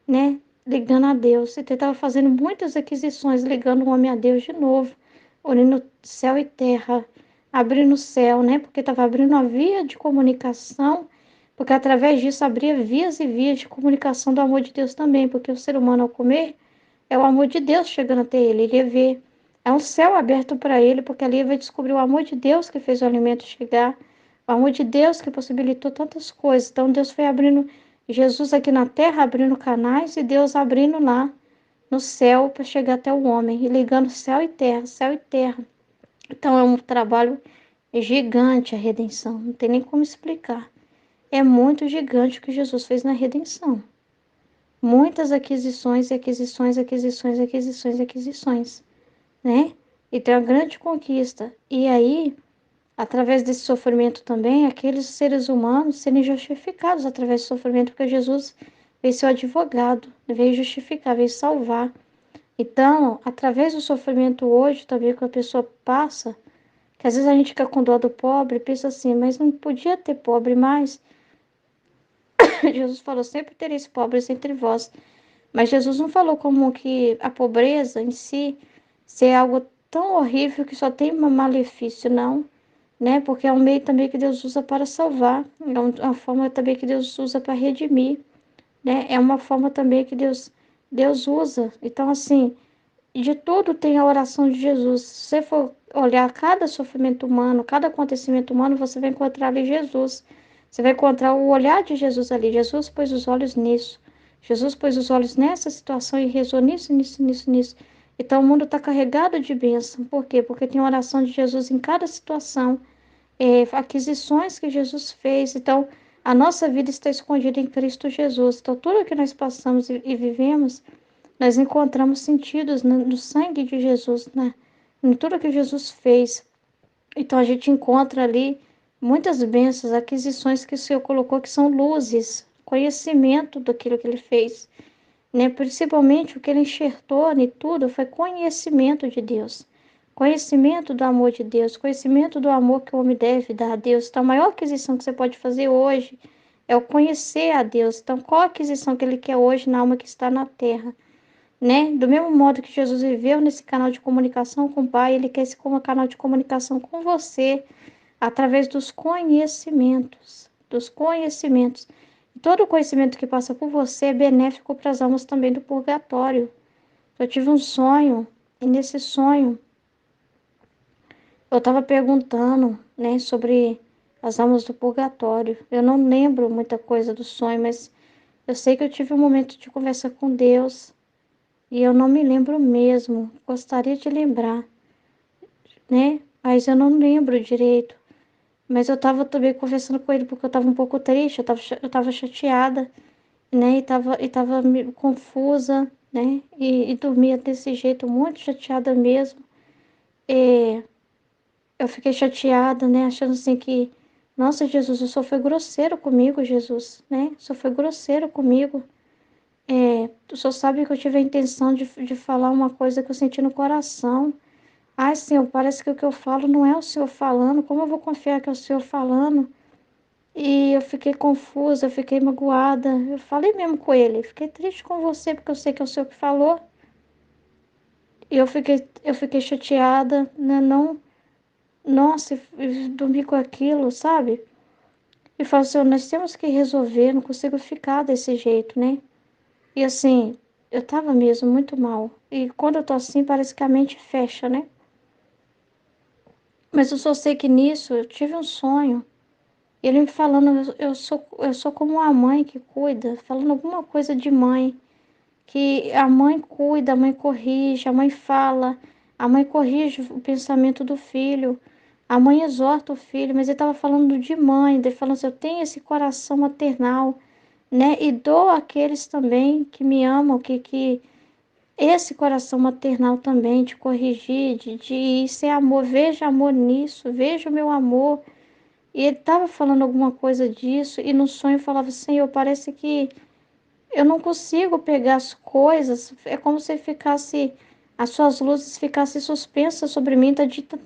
[SPEAKER 1] né? Ligando a Deus. E ele estava fazendo muitas aquisições, ligando o homem a Deus de novo, unindo céu e terra, abrindo o céu, né? Porque estava abrindo uma via de comunicação, porque através disso abria vias e vias de comunicação do amor de Deus também, porque o ser humano ao comer é o amor de Deus chegando até ele, ele ia ver, é um céu aberto para ele, porque ali ele vai descobrir o amor de Deus que fez o alimento chegar, o amor de Deus que possibilitou tantas coisas. Então Deus foi abrindo, Jesus aqui na terra abrindo canais e Deus abrindo lá no céu para chegar até o homem, e ligando céu e terra, céu e terra. Então é um trabalho gigante a redenção, não tem nem como explicar. É muito gigante o que Jesus fez na redenção. Muitas aquisições, aquisições, aquisições, aquisições, aquisições, né? E tem uma grande conquista. E aí, através desse sofrimento também, aqueles seres humanos serem justificados através do sofrimento, porque Jesus veio ser o advogado, veio justificar, veio salvar. Então, através do sofrimento hoje também que a pessoa passa, que às vezes a gente fica com dó do pobre, pensa assim, mas não podia ter pobre mais, Jesus falou, sempre tereis pobres entre vós. Mas Jesus não falou como que a pobreza em si ser algo tão horrível que só tem um malefício, não, né? Porque é um meio também que Deus usa para salvar, é uma forma também que Deus usa para redimir, né? É uma forma também que Deus usa. Então, assim, de tudo tem a oração de Jesus. Se você for olhar cada sofrimento humano, cada acontecimento humano, você vai encontrar ali Jesus. Você vai encontrar o olhar de Jesus ali. Jesus pôs os olhos nisso. Jesus pôs os olhos nessa situação e rezou nisso, nisso, nisso, nisso. Então o mundo está carregado de bênção. Por quê? Porque tem a oração de Jesus em cada situação, aquisições que Jesus fez. Então, a nossa vida está escondida em Cristo Jesus. Então, tudo que nós passamos e vivemos, nós encontramos sentidos no sangue de Jesus, né? Em tudo que Jesus fez. Então, a gente encontra ali muitas bênçãos, aquisições que o Senhor colocou, que são luzes, conhecimento daquilo que Ele fez, né? Principalmente o que Ele enxertou em tudo foi conhecimento de Deus. Conhecimento do amor de Deus, conhecimento do amor que o homem deve dar a Deus. Então, a maior aquisição que você pode fazer hoje é o conhecer a Deus. Então, qual a aquisição que Ele quer hoje na alma que está na terra? Né? Do mesmo modo que Jesus viveu nesse canal de comunicação com o Pai, Ele quer esse como canal de comunicação com você, através dos conhecimentos, dos conhecimentos. E todo conhecimento que passa por você é benéfico para as almas também do purgatório. Eu tive um sonho, e nesse sonho eu estava perguntando, né, sobre as almas do purgatório. Eu não lembro muita coisa do sonho, mas eu sei que eu tive um momento de conversa com Deus. E eu não me lembro mesmo, gostaria de lembrar, né? Mas eu não lembro direito. Mas eu estava também conversando com ele porque eu estava um pouco triste, eu tava chateada, né? E tava confusa, né? E dormia desse jeito, muito chateada mesmo. E eu fiquei chateada, né? Achando assim que, nossa, Jesus, o Senhor foi grosseiro comigo, Jesus, né? O Senhor foi grosseiro comigo. O Senhor sabe que eu tive a intenção de falar uma coisa que eu senti no coração. Ai, Senhor, parece que o que eu falo não é o Senhor falando. Como eu vou confiar que é o Senhor falando? E eu fiquei confusa, eu fiquei magoada. Eu falei mesmo com ele. Fiquei triste com você, porque eu sei que é o Senhor que falou. E eu fiquei chateada, né? Não, nossa, e dormi com aquilo, sabe? E falei, Senhor, nós temos que resolver, não consigo ficar desse jeito, né? E assim, eu tava mesmo muito mal. E quando eu tô assim, parece que a mente fecha, né? Mas eu só sei que nisso eu tive um sonho. Ele me falando, eu sou como uma mãe que cuida, falando alguma coisa de mãe, que a mãe cuida, a mãe corrige, a mãe fala, a mãe corrige o pensamento do filho, a mãe exorta o filho, mas ele estava falando de mãe, ele falando assim, eu tenho esse coração maternal, né? E dou àqueles também que me amam, que esse coração maternal também, de corrigir, de ser amor, veja amor nisso, veja o meu amor. E ele estava falando alguma coisa disso, e no sonho falava, Senhor, parece que eu não consigo pegar as coisas, é como se ficasse, as suas luzes ficassem suspensas sobre mim,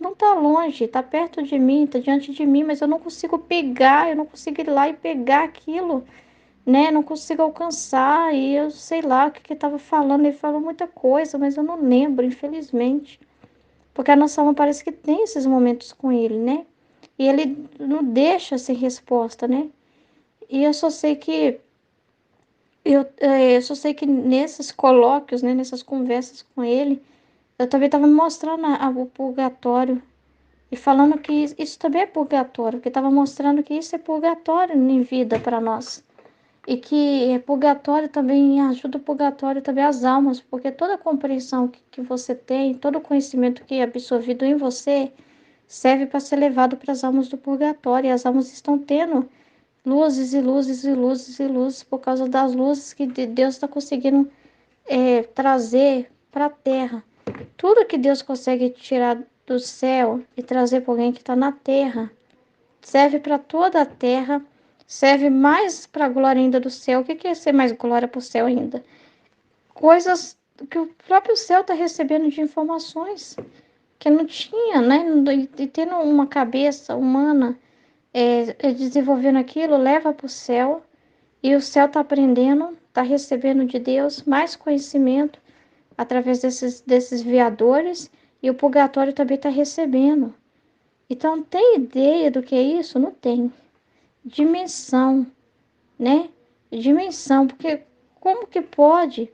[SPEAKER 1] não está longe, está perto de mim, está diante de mim, mas eu não consigo pegar, eu não consigo ir lá e pegar aquilo, né? Não consigo alcançar, e eu sei lá o que que estava falando, ele falou muita coisa, mas eu não lembro, infelizmente. Porque a nossa alma parece que tem esses momentos com ele, né? E ele não deixa sem resposta, né? E eu só sei que nesses colóquios, né, nessas conversas com ele, eu também estava me mostrando o purgatório e falando que isso também é purgatório, que estava mostrando que isso é purgatório em vida para nós. E que purgatório também ajuda o purgatório também as almas, porque toda a compreensão que você tem, todo o conhecimento que é absorvido em você, serve para ser levado para as almas do purgatório. E as almas estão tendo luzes e luzes e luzes e luzes por causa das luzes que Deus está conseguindo trazer para a terra. Tudo que Deus consegue tirar do céu e trazer para alguém que está na terra, serve para toda a terra, serve mais para a glória ainda do céu. O que é ser mais glória para o céu ainda? Coisas que o próprio céu está recebendo de informações que não tinha, né? E tendo uma cabeça humana desenvolvendo aquilo, leva para o céu E o céu está aprendendo, está recebendo de Deus mais conhecimento através desses veadores, e o purgatório também está recebendo. Então, tem ideia do que é isso? Não tem. Dimensão, né? Dimensão, porque como que pode,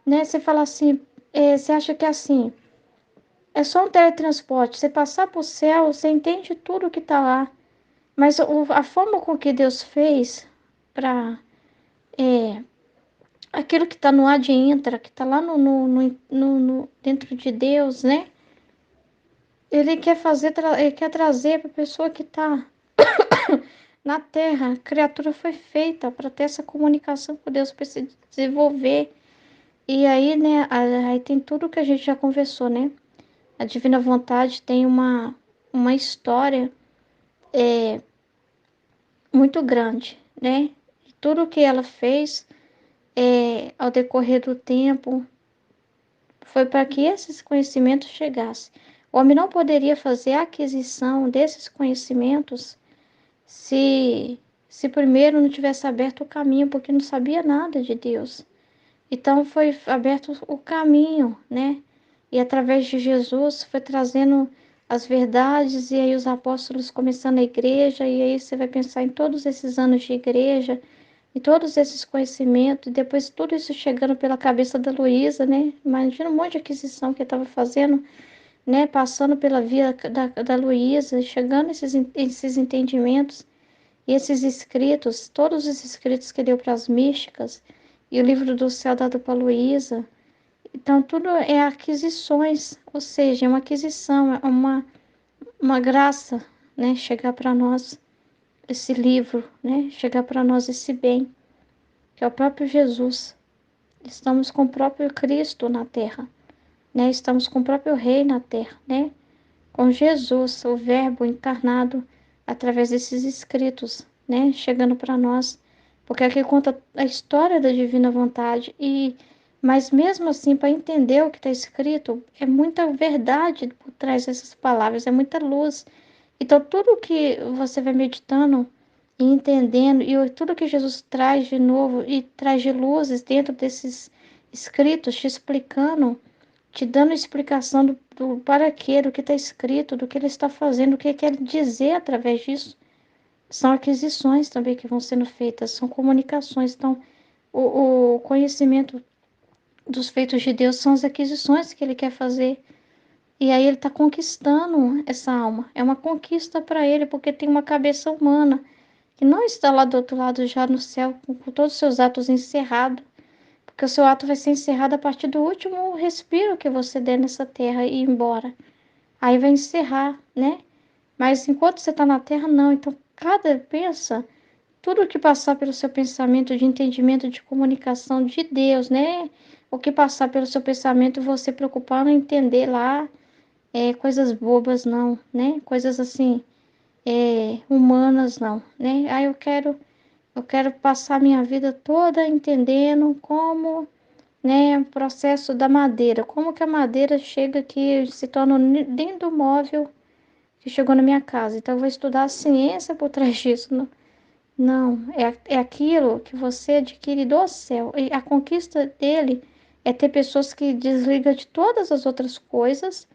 [SPEAKER 1] né? Você fala assim, você acha que é assim, é só um teletransporte, você passar para o céu, você entende tudo que está lá, mas a forma com que Deus fez para aquilo que está no ar de intra, que está lá dentro de Deus, né? Ele quer ele quer trazer para a pessoa que está na Terra. A criatura foi feita para ter essa comunicação com Deus, para se desenvolver. E aí, né, aí tem tudo que a gente já conversou, né? A Divina Vontade tem uma história muito grande, né? Tudo que ela fez ao decorrer do tempo foi para que esses conhecimentos chegassem. O homem não poderia fazer a aquisição desses conhecimentos se, se primeiro não tivesse aberto o caminho, porque não sabia nada de Deus. Então foi aberto o caminho, né? E através de Jesus foi trazendo as verdades, e aí os apóstolos começando a igreja, e aí você vai pensar em todos esses anos de igreja, e todos esses conhecimentos, e depois tudo isso chegando pela cabeça da Luísa, né? Imagina um monte de aquisição que estava fazendo, né? Passando pela via da Luísa, chegando esses entendimentos, e esses escritos, todos os escritos que deu para as místicas, e o livro do céu dado para Luísa. Então, tudo é aquisições, ou seja, é uma aquisição, é uma graça, né? Chegar para nós esse livro, né? Chegar para nós esse bem, que é o próprio Jesus. Estamos com o próprio Cristo na terra, né? Estamos com o próprio Rei na terra, né? Com Jesus, o Verbo encarnado através desses escritos, né? Chegando para nós, porque aqui conta a história da divina vontade, mas mesmo assim, para entender o que está escrito, é muita verdade por trás dessas palavras, é muita luz. Então, tudo que você vai meditando e entendendo, e tudo que Jesus traz de novo e traz de luzes dentro desses escritos, te explicando, te dando explicação do para quê, do que está escrito, do que ele está fazendo, o que ele quer dizer através disso. São aquisições também que vão sendo feitas, são comunicações. Então, o conhecimento dos feitos de Deus são as aquisições que ele quer fazer. E aí ele está conquistando essa alma. É uma conquista para ele, porque tem uma cabeça humana que não está lá do outro lado já no céu, com todos os seus atos encerrados. Porque o seu ato vai ser encerrado a partir do último respiro que você der nessa terra e ir embora. Aí vai encerrar, né? Mas enquanto você está na terra, não. Então, pensa, tudo que passar pelo seu pensamento de entendimento, de comunicação de Deus, né? O que passar pelo seu pensamento, você preocupar em entender lá coisas bobas, não, né? Coisas assim, humanas, não, né? Aí eu quero passar minha vida toda entendendo como, né, o processo da madeira, como que a madeira chega aqui, se torna dentro do móvel que chegou na minha casa. Então, eu vou estudar a ciência por trás disso. Não, não, é aquilo que você adquire do céu. E a conquista dele é ter pessoas que desligam de todas as outras coisas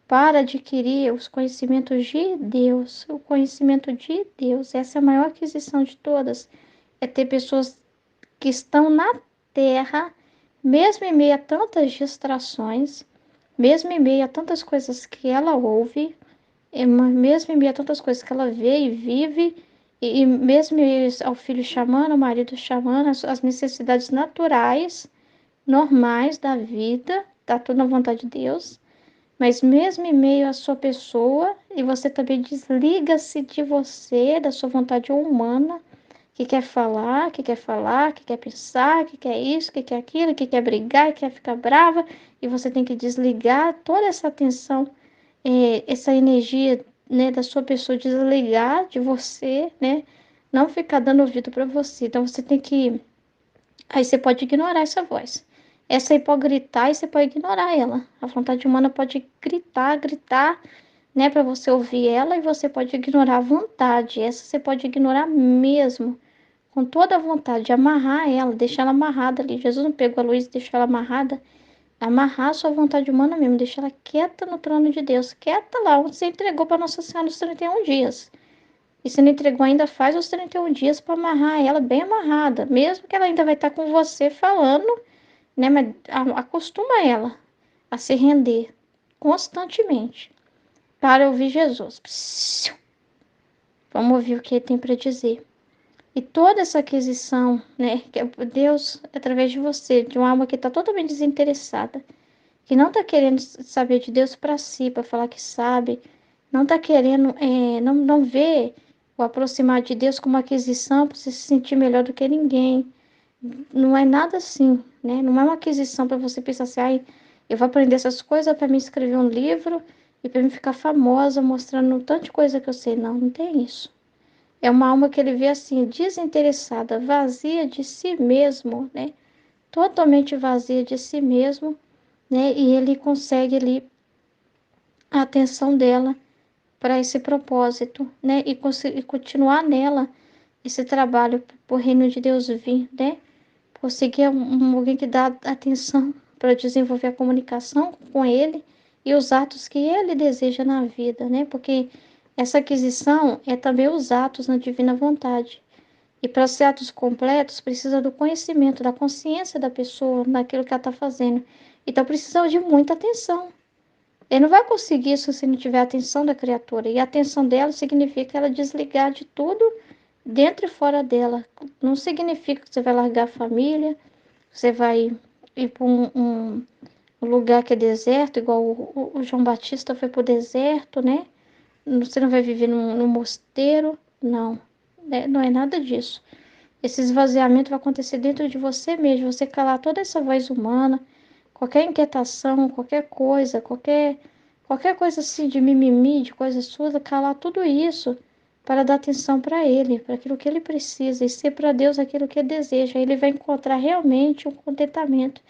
[SPEAKER 1] para adquirir os conhecimentos de Deus. O conhecimento de Deus, essa é a maior aquisição de todas. É ter pessoas que estão na terra, mesmo em meio a tantas distrações, mesmo em meio a tantas coisas que ela ouve, mesmo em meio a tantas coisas que ela vê e vive, e mesmo em meio ao filho chamando, ao marido chamando, as necessidades naturais, normais da vida, tá tudo na vontade de Deus, mas mesmo em meio à sua pessoa, e você também desliga-se de você, da sua vontade humana, que quer falar, que quer pensar, que quer isso, que quer aquilo, que quer brigar, que quer ficar brava, e você tem que desligar toda essa atenção, essa energia, né, da sua pessoa, desligar de você, né, não ficar dando ouvido para você. Então você tem que, aí você pode ignorar essa voz. Essa aí pode gritar e você pode ignorar ela. A vontade humana pode gritar, né, para você ouvir ela, e você pode ignorar a vontade. Essa você pode ignorar mesmo. com toda a vontade de amarrar ela, deixar ela amarrada ali. Jesus não pegou a Luísa e deixou ela amarrada. Amarrar a sua vontade humana mesmo, deixar ela quieta no plano de Deus, quieta lá, onde você entregou para Nossa Senhora nos 31 dias. E se não entregou ainda, faz os 31 dias para amarrar ela bem amarrada, mesmo que ela ainda vai estar com você falando, né? Mas acostuma ela a se render constantemente para ouvir Jesus. Psiu. Vamos ouvir o que ele tem para dizer. E toda essa aquisição, né, que é Deus, através de você, de uma alma que está totalmente desinteressada, que não está querendo saber de Deus para si, para falar que sabe, não está querendo, não vê o aproximar de Deus como aquisição para você se sentir melhor do que ninguém. Não é nada assim, né? Não é uma aquisição para você pensar assim, ai, eu vou aprender essas coisas para me escrever um livro e para me ficar famosa mostrando um tanto de coisa que eu sei. Não, não tem isso. É uma alma que ele vê assim, desinteressada, vazia de si mesmo, né? Totalmente vazia de si mesmo, né? E ele consegue ali a atenção dela para esse propósito, né? E continuar nela esse trabalho para o reino de Deus vir, né? Conseguir alguém que dá atenção para desenvolver a comunicação com ele e os atos que ele deseja na vida, né? Porque essa aquisição é também os atos na divina vontade. E para ser atos completos, precisa do conhecimento, da consciência da pessoa naquilo que ela está fazendo. Então, precisa de muita atenção. Ele não vai conseguir isso se não tiver a atenção da criatura. E a atenção dela significa ela desligar de tudo dentro e fora dela. Não significa que você vai largar a família, você vai ir para um lugar que é deserto, igual o João Batista foi para o deserto, né? Você não vai viver num mosteiro, não. Né? Não é nada disso. Esse esvaziamento vai acontecer dentro de você mesmo, você calar toda essa voz humana, qualquer inquietação, qualquer coisa assim de mimimi, de coisa sua, calar tudo isso para dar atenção para ele, para aquilo que ele precisa e ser para Deus aquilo que ele deseja. Aí ele vai encontrar realmente um contentamento,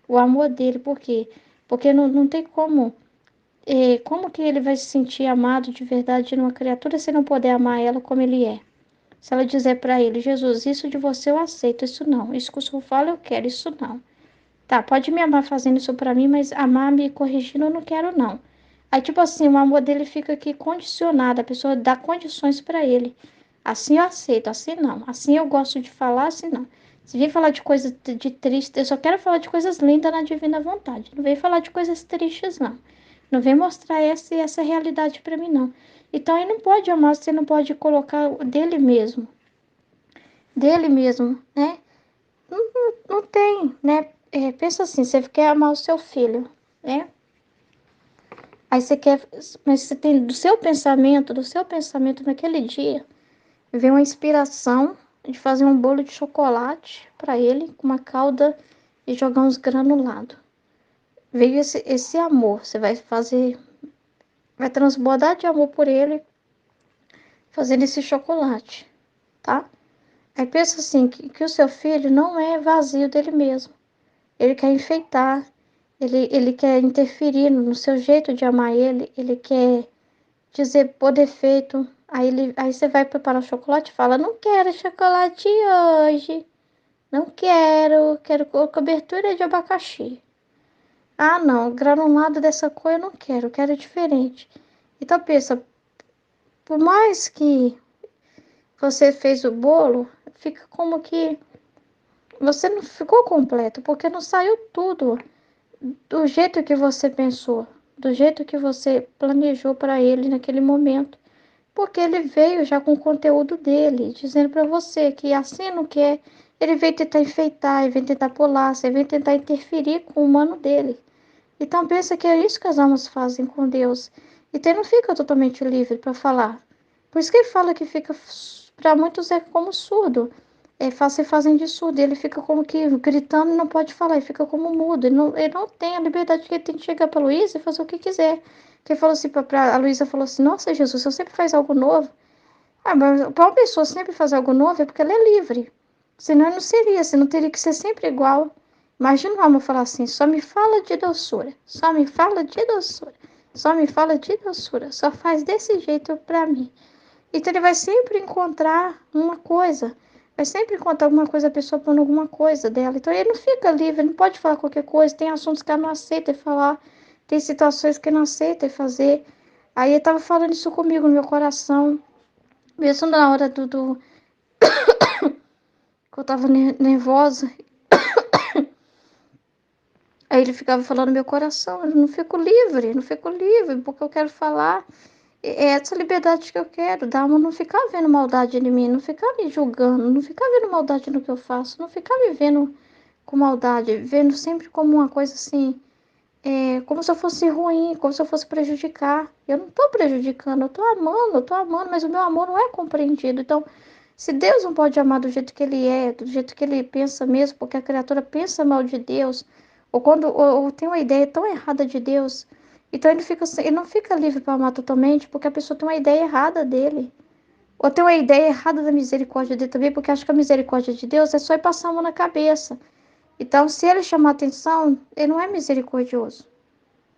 [SPEAKER 1] o amor dele. Por quê? Porque não tem como. Como que ele vai se sentir amado de verdade numa criatura se não poder amar ela como ele é? Se ela dizer para ele, Jesus, isso de você eu aceito, isso não. Isso que o senhor fala eu quero, isso não. Tá, pode me amar fazendo isso para mim, mas amar me corrigindo eu não quero, não. Aí, tipo assim, o amor dele fica aqui condicionado, a pessoa dá condições para ele. Assim eu aceito, assim não. Assim eu gosto de falar, assim não. Se vem falar de coisa de triste, eu só quero falar de coisas lindas na divina vontade. Não vem falar de coisas tristes, não. Não vem mostrar essa realidade para mim, não. Então, ele não pode amar, você não pode colocar dele mesmo, né? Não tem, né? Pensa assim, você quer amar o seu filho, né? Aí você quer, mas você tem do seu pensamento naquele dia, vem uma inspiração de fazer um bolo de chocolate para ele, com uma calda e jogar uns granulados. Veio esse amor, você vai fazer, vai transbordar de amor por ele, fazendo esse chocolate, tá? Aí pensa assim, que o seu filho não é vazio dele mesmo. Ele quer enfeitar, ele quer interferir no seu jeito de amar ele quer dizer por defeito. Aí você vai preparar o chocolate e fala, não quero chocolate hoje, não quero cobertura de abacaxi. Ah, não, granulado dessa cor eu não quero diferente. Então pensa, por mais que você fez o bolo, fica como que você não ficou completo, porque não saiu tudo do jeito que você pensou, do jeito que você planejou para ele naquele momento. Porque ele veio já com o conteúdo dele, dizendo para você que assim não quer. Ele veio tentar enfeitar, ele veio tentar pular, ele veio tentar interferir com o humano dele. Então pensa que é isso que as almas fazem com Deus. Então ele não fica totalmente livre para falar. Por isso que ele fala que fica, para muitos é como surdo. Se fazem de surdo, ele fica como que gritando e não pode falar, ele fica como mudo. Ele não tem a liberdade que ele tem de chegar para Luísa e fazer o que quiser. Que ele falou assim, a Luísa falou assim, nossa Jesus, você sempre faz algo novo. Ah, mas para uma pessoa sempre fazer algo novo é porque ela é livre. Senão não seria, você não teria que ser sempre igual. Imagina o homem falar assim, só me fala de doçura, só me fala de doçura, só me fala de doçura, só faz desse jeito para mim. Então ele vai sempre encontrar uma coisa Vai sempre encontrar alguma coisa, a pessoa pondo alguma coisa dela. Então ele não fica livre, ele não pode falar qualquer coisa. Tem assuntos que ela não aceita falar, tem situações que não aceita fazer. Aí ele tava falando isso comigo no meu coração, mesmo na hora que eu tava nervosa. Aí ele ficava falando no meu coração, eu não fico livre, porque eu quero falar. É essa liberdade que eu quero, da alma não ficar vendo maldade em mim, não ficar me julgando, não ficar vendo maldade no que eu faço, não ficar me vendo com maldade, vendo sempre como uma coisa assim, como se eu fosse ruim, como se eu fosse prejudicar. Eu não estou prejudicando, eu tô amando, mas o meu amor não é compreendido. Então, se Deus não pode amar do jeito que ele é, do jeito que ele pensa mesmo, porque a criatura pensa mal de Deus, ou quando ou tem uma ideia tão errada de Deus, então ele não fica livre para amar totalmente, porque a pessoa tem uma ideia errada dele. Ou tem uma ideia errada da misericórdia dele também, porque acha que a misericórdia de Deus é só ir passar a mão na cabeça. Então, se ele chamar atenção, ele não é misericordioso,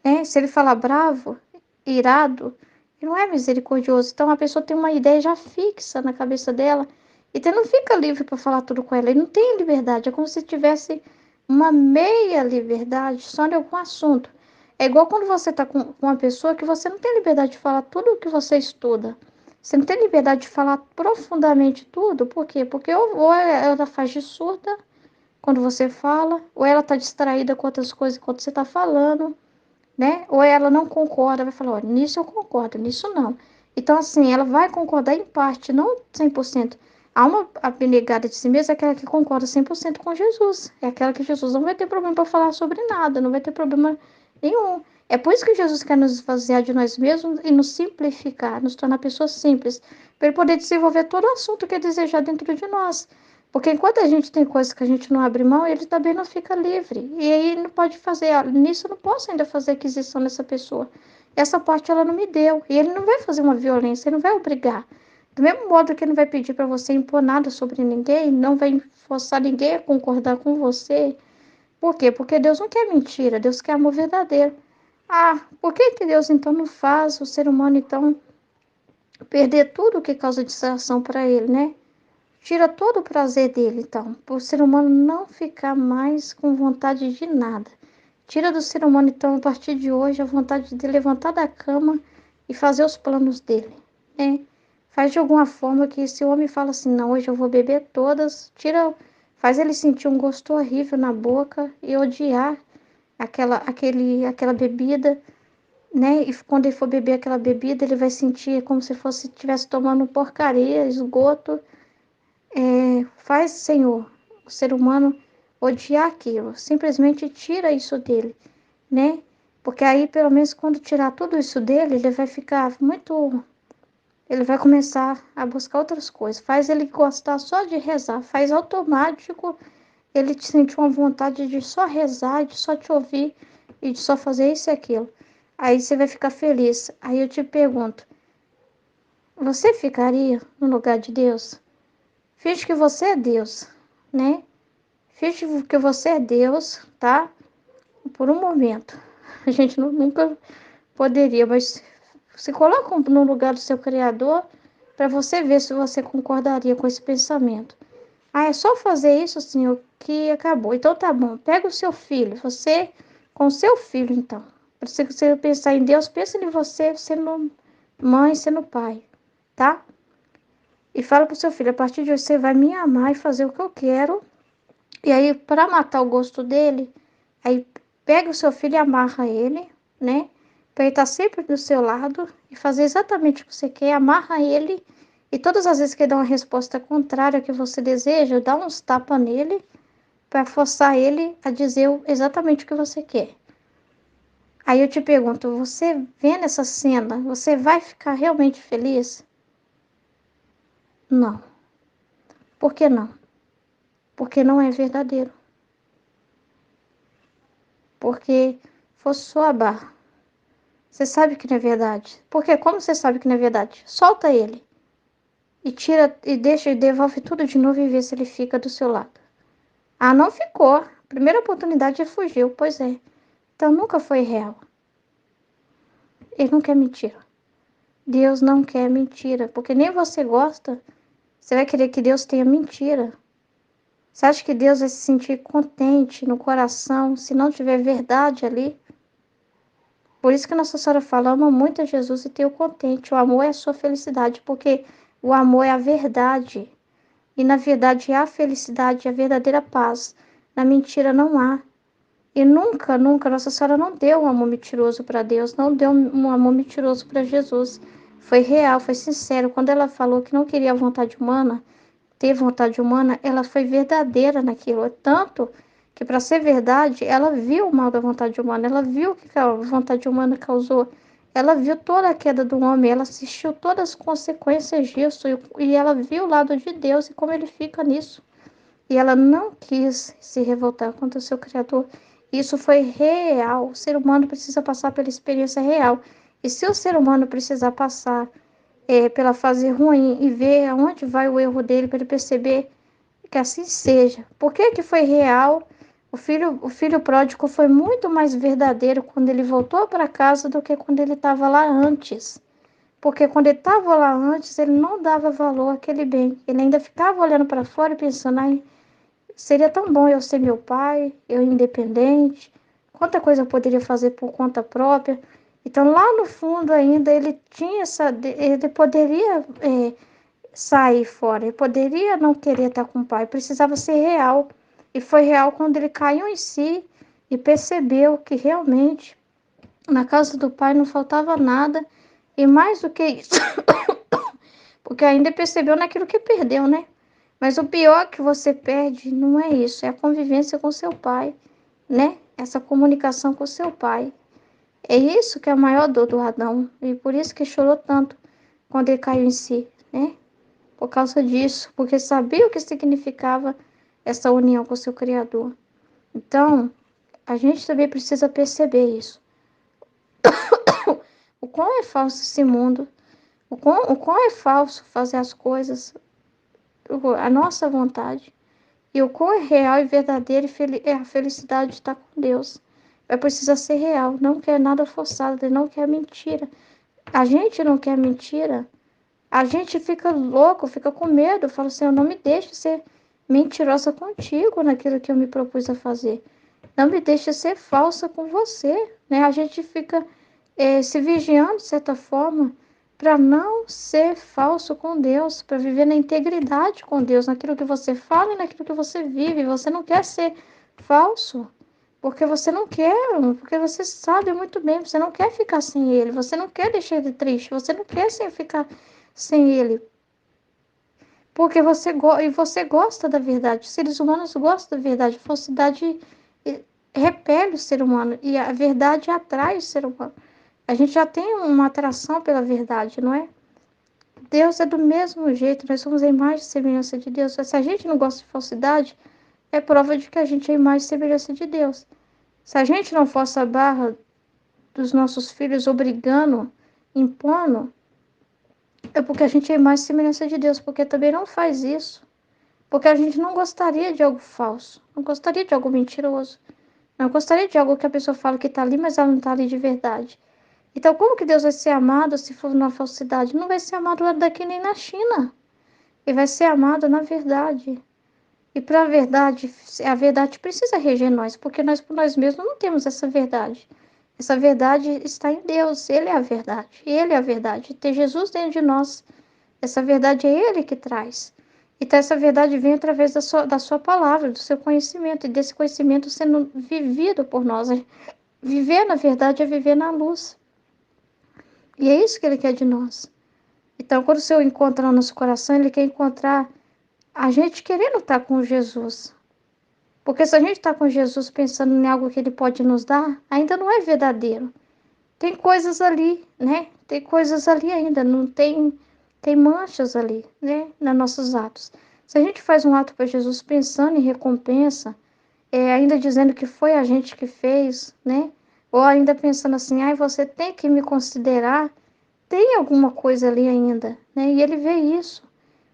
[SPEAKER 1] né? Se ele falar bravo, irado, ele não é misericordioso. Então, a pessoa tem uma ideia já fixa na cabeça dela, então ele não fica livre para falar tudo com ela. Ele não tem liberdade, é como se tivesse uma meia liberdade só em algum assunto. É igual quando você está com uma pessoa que você não tem liberdade de falar tudo o que você estuda. Você não tem liberdade de falar profundamente tudo. Por quê? Porque ou ela faz de surda quando você fala, ou ela está distraída com outras coisas enquanto você está falando, né? Ou ela não concorda, vai falar, olha, nisso eu concordo, nisso não. Então, assim, ela vai concordar em parte, não 100%. A alma abnegada de si mesma é aquela que concorda 100% com Jesus. É aquela que Jesus não vai ter problema para falar sobre nada, não vai ter problema nenhum. É por isso que Jesus quer nos esvaziar de nós mesmos e nos simplificar, nos tornar pessoas simples, para ele poder desenvolver todo o assunto que é desejar dentro de nós. Porque enquanto a gente tem coisas que a gente não abre mão, ele também não fica livre. E aí não pode fazer, nisso eu não posso ainda fazer aquisição nessa pessoa. Essa parte ela não me deu. E ele não vai fazer uma violência, ele não vai obrigar. Do mesmo modo que ele não vai pedir para você impor nada sobre ninguém, não vai forçar ninguém a concordar com você. Por quê? Porque Deus não quer mentira, Deus quer amor verdadeiro. Ah, por que que Deus então não faz o ser humano então perder tudo que causa distração para ele, né? Tira todo o prazer dele, então, para o ser humano não ficar mais com vontade de nada. Tira do ser humano, então, a partir de hoje, a vontade de levantar da cama e fazer os planos dele, né? Faz de alguma forma que se o homem fala assim, não, hoje eu vou beber todas, faz ele sentir um gosto horrível na boca e odiar aquela bebida, né? E quando ele for beber aquela bebida, ele vai sentir como se fosse estivesse tomando porcaria, esgoto. Faz, Senhor, o ser humano odiar aquilo. Simplesmente tira isso dele, né? Porque aí, pelo menos, quando tirar tudo isso dele, ele vai ficar muito. Ele vai começar a buscar outras coisas. Faz ele gostar só de rezar. Faz automático ele te sentir uma vontade de só rezar, de só te ouvir e de só fazer isso e aquilo. Aí você vai ficar feliz. Aí eu te pergunto: você ficaria no lugar de Deus? Finge que você é Deus, né? Finge que você é Deus, tá? Por um momento. A gente nunca poderia, mas se coloca no lugar do seu Criador para você ver se você concordaria com esse pensamento. Ah, é só fazer isso, Senhor, que acabou. Então tá bom, pega o seu filho, você com o seu filho, então. Para você pensar em Deus, pensa em você sendo mãe, sendo pai, tá? E fala pro seu filho, a partir de hoje você vai me amar e fazer o que eu quero. E aí, para matar o gosto dele, aí pega o seu filho e amarra ele, né? Para ele estar sempre do seu lado e fazer exatamente o que você quer, amarra ele. E todas as vezes que ele dá uma resposta contrária ao que você deseja, dá uns tapas nele para forçar ele a dizer exatamente o que você quer. Aí eu te pergunto, você vendo essa cena, você vai ficar realmente feliz? Não. Por que não? Porque não é verdadeiro. Porque forçou a barra. Você sabe que não é verdade. Porque como você sabe que não é verdade? Solta ele. E tira e deixa e devolve tudo de novo e vê se ele fica do seu lado. Ah, não ficou. Primeira oportunidade ele fugiu. Pois é. Então nunca foi real. Ele não quer mentira. Deus não quer mentira. Porque nem você gosta. Você vai querer que Deus tenha mentira. Você acha que Deus vai se sentir contente no coração se não tiver verdade ali? Por isso que Nossa Senhora fala, ama muito a Jesus e tenha o contente. O amor é a sua felicidade, porque o amor é a verdade. E na verdade há a felicidade, a verdadeira paz. Na mentira não há. E nunca, nunca, Nossa Senhora não deu um amor mentiroso para Deus, não deu um amor mentiroso para Jesus. Foi real, foi sincero. Quando ela falou que não queria a vontade humana, ter vontade humana, ela foi verdadeira naquilo. Tanto que, para ser verdade, ela viu o mal da vontade humana, ela viu o que a vontade humana causou, ela viu toda a queda do homem, ela assistiu todas as consequências disso e ela viu o lado de Deus e como ele fica nisso. E ela não quis se revoltar contra o seu Criador. Isso foi real. O ser humano precisa passar pela experiência real. E se o ser humano precisar passar pela fase ruim e ver aonde vai o erro dele para ele perceber que assim seja. Por que que foi real? O filho pródigo foi muito mais verdadeiro quando ele voltou para casa do que quando ele estava lá antes. Porque quando ele estava lá antes, ele não dava valor àquele bem. Ele ainda ficava olhando para fora e pensando, ai, seria tão bom eu ser meu pai, eu independente, quanta coisa eu poderia fazer por conta própria. Então, lá no fundo ainda, ele tinha ele poderia sair fora, ele poderia não querer estar com o pai, precisava ser real. E foi real quando ele caiu em si e percebeu que realmente na casa do pai não faltava nada, e mais do que isso, porque ainda percebeu naquilo que perdeu, né? Mas o pior que você perde não é isso, é a convivência com seu pai, né? Essa comunicação com seu pai. É isso que é a maior dor do Adão. E por isso que chorou tanto quando ele caiu em si, né? Por causa disso, porque sabia o que significava essa união com seu Criador. Então, a gente também precisa perceber isso. O quão é falso esse mundo, o quão é falso fazer as coisas, a nossa vontade. E o quão é real e verdadeiro é a felicidade de estar com Deus. Vai precisar ser real, não quer nada forçado, ele não quer mentira. A gente não quer mentira, a gente fica louco, fica com medo, fala assim, eu não me deixe ser mentirosa contigo naquilo que eu me propus a fazer. Não me deixe ser falsa com você, né? A gente fica se vigiando de certa forma para não ser falso com Deus, para viver na integridade com Deus, naquilo que você fala e naquilo que você vive. Você não quer ser falso, porque você não quer, porque você sabe muito bem, você não quer ficar sem ele, você não quer deixar ele triste, você não quer ficar sem ele, porque você gosta da verdade. Os seres humanos gostam da verdade. A falsidade repele o ser humano e a verdade atrai o ser humano. A gente já tem uma atração pela verdade, não é? Deus é do mesmo jeito, nós somos a imagem e semelhança de Deus. Se a gente não gosta de falsidade, é prova de que a gente é a imagem e semelhança de Deus. Se a gente não força a barra dos nossos filhos obrigando, impondo, é porque a gente é a imagem e semelhança de Deus, porque também não faz isso. Porque a gente não gostaria de algo falso, não gostaria de algo mentiroso, não gostaria de algo que a pessoa fala que está ali, mas ela não está ali de verdade. Então, como que Deus vai ser amado se for na falsidade? Não vai ser amado lá daqui nem na China. Ele vai ser amado na verdade. E para a verdade precisa reger nós, porque nós por nós mesmos não temos essa verdade. Essa verdade está em Deus, Ele é a verdade. Ele é a verdade. Ter Jesus dentro de nós, essa verdade é Ele que traz. Então, essa verdade vem através da sua palavra, do seu conhecimento, e desse conhecimento sendo vivido por nós. Viver na verdade é viver na luz. E é isso que Ele quer de nós. Então, quando o Senhor encontra no nosso coração, Ele quer encontrar a gente querendo estar com Jesus. Porque se a gente está com Jesus pensando em algo que Ele pode nos dar, ainda não é verdadeiro. Tem coisas ali, né? Tem coisas ali ainda, não tem manchas ali, né? Nos nossos atos. Se a gente faz um ato para Jesus pensando em recompensa, ainda dizendo que foi a gente que fez, né? Ou ainda pensando assim, ai, você tem que me considerar, tem alguma coisa ali ainda, né? E Ele vê isso.